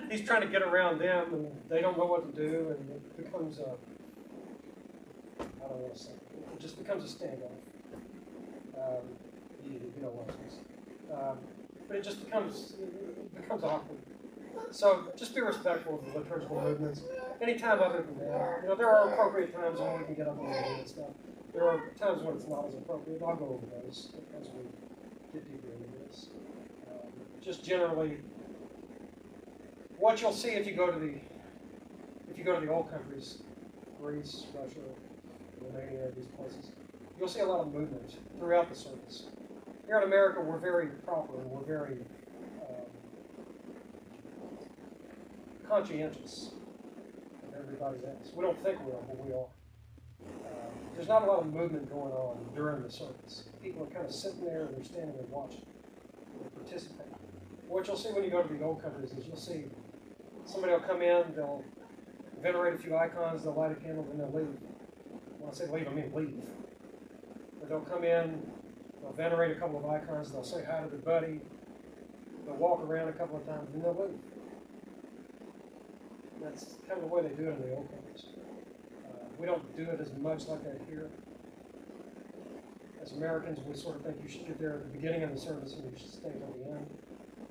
He's trying to get around them, and they don't know what to do, and it becomes I don't want to say it just becomes a standoff. You know what it is. But it just becomes awkward. So just be respectful of the liturgical movements. Anytime other than that, there are appropriate times when we can get up and do that stuff. There are times when it's not as appropriate. I'll go over those as we get deeper into this. Just generally, what you'll see if you go to the old countries, Greece, Russia, Romania, these places, you'll see a lot of movement throughout the service. Here in America, we're very proper and we're very conscientious of everybody's else. We don't think we are, but we are. There's not a lot of movement going on during the service. People are kind of sitting there and they're standing and watching. They participate. What you'll see when you go to the old countries is you'll see somebody will come in, they'll venerate a few icons, they'll light a candle, and they'll leave. When I say leave, I mean leave. But they'll come in, they'll venerate a couple of icons, they'll say hi to their buddy, they'll walk around a couple of times, and they'll leave. That's kind of the way they do it in the old countries. We don't do it as much like that here. As Americans, we sort of think you should get there at the beginning of the service and you should stay till the end.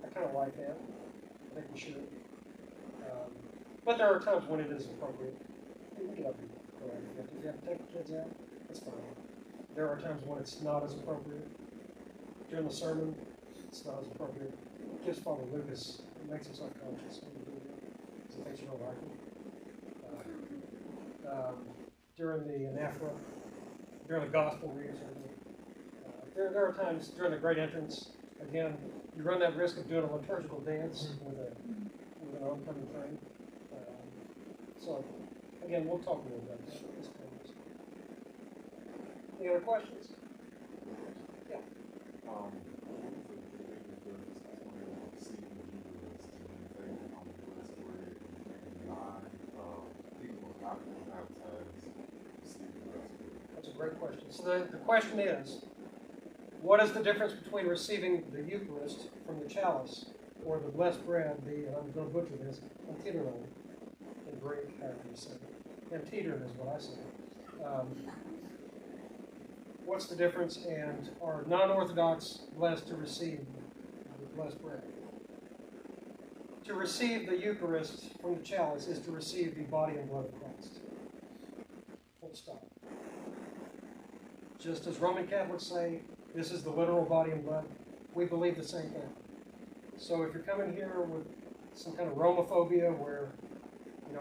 I kind of like that. I think we should. But there are times when it is appropriate. You can get up and go out. If you have to take the kids out, that's fine. There are times when it's not as appropriate. During the sermon, it's not as appropriate. It gives Father Lucas, it makes us unconscious when we do it. Because it thinks you don't like it. During the anaphora, during the gospel reading, there are times during the great entrance, again, you run that risk of doing a liturgical dance with an oncoming train. So, again, we'll talk a little about that. Any other questions? Yeah. That's a great question. So the question is, what is the difference between receiving the Eucharist from the chalice or the blessed bread, and I'm going to butcher this, antiteron in Greek, however you say it. Antiteron is what I say. what's the difference, and are non-Orthodox blessed to receive the blessed bread? To receive the Eucharist from the chalice is to receive the body and blood of Christ. Full stop. Just as Roman Catholics say, this is the literal body and blood, we believe the same thing. So if you're coming here with some kind of Romophobia where,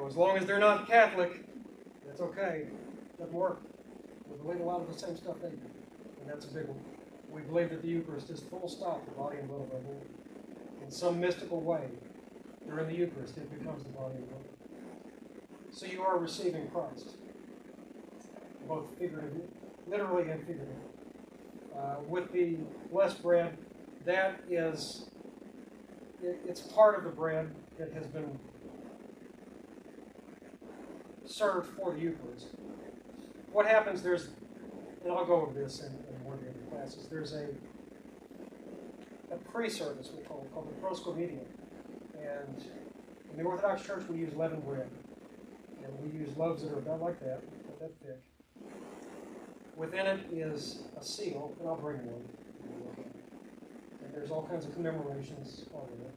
as long as they're not Catholic, that's okay. Doesn't work. We believe a lot of the same stuff they do, and that's a big one. We believe that the Eucharist is full stop, the body and blood of our Lord. In some mystical way, during the Eucharist, it becomes the body and blood. So you are receiving Christ, both figuratively, literally and figuratively. With the blessed bread, that is, it's part of the bread that has been served for the Eucharist. What happens, and I'll go over this in one of the other classes, there's a pre-service, we call it, called the Proscomedia. And in the Orthodox Church, we use leavened bread. And we use loaves that are about like that, about that thick. Within it is a seal, and I'll bring one. And there's all kinds of commemorations on it.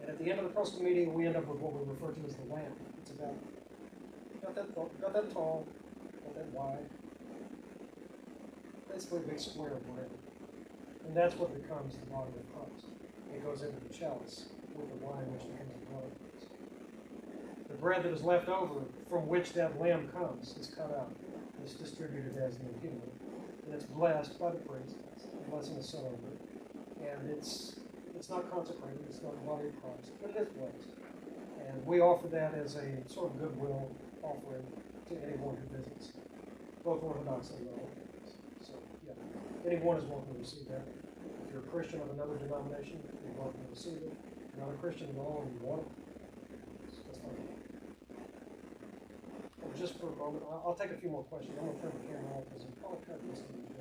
And at the end of the Proscomedia, we end up with what we refer to as the lamp. It's about that tall, about that wide. Basically a big square of bread. And that's what becomes the body of Christ. It goes into the chalice with the wine, which becomes the blood of Christ. The bread that is left over, from which that lamb comes, is cut out. It's distributed as the impediment. And it's blessed by the priest. The blessing is said over it. And it's not consecrated, it's not the body of Christ, but it is blessed. And we offer that as a sort of goodwill offering to anyone who visits, both Orthodox and non-Orthodox. So, yeah, anyone is welcome to receive that. If you're a Christian of another denomination, you're welcome to receive it. If you're not a Christian at all and you want it, that's fine. Just for a moment, I'll take a few more questions. I'm going to turn the camera off because I'm probably kind of listening to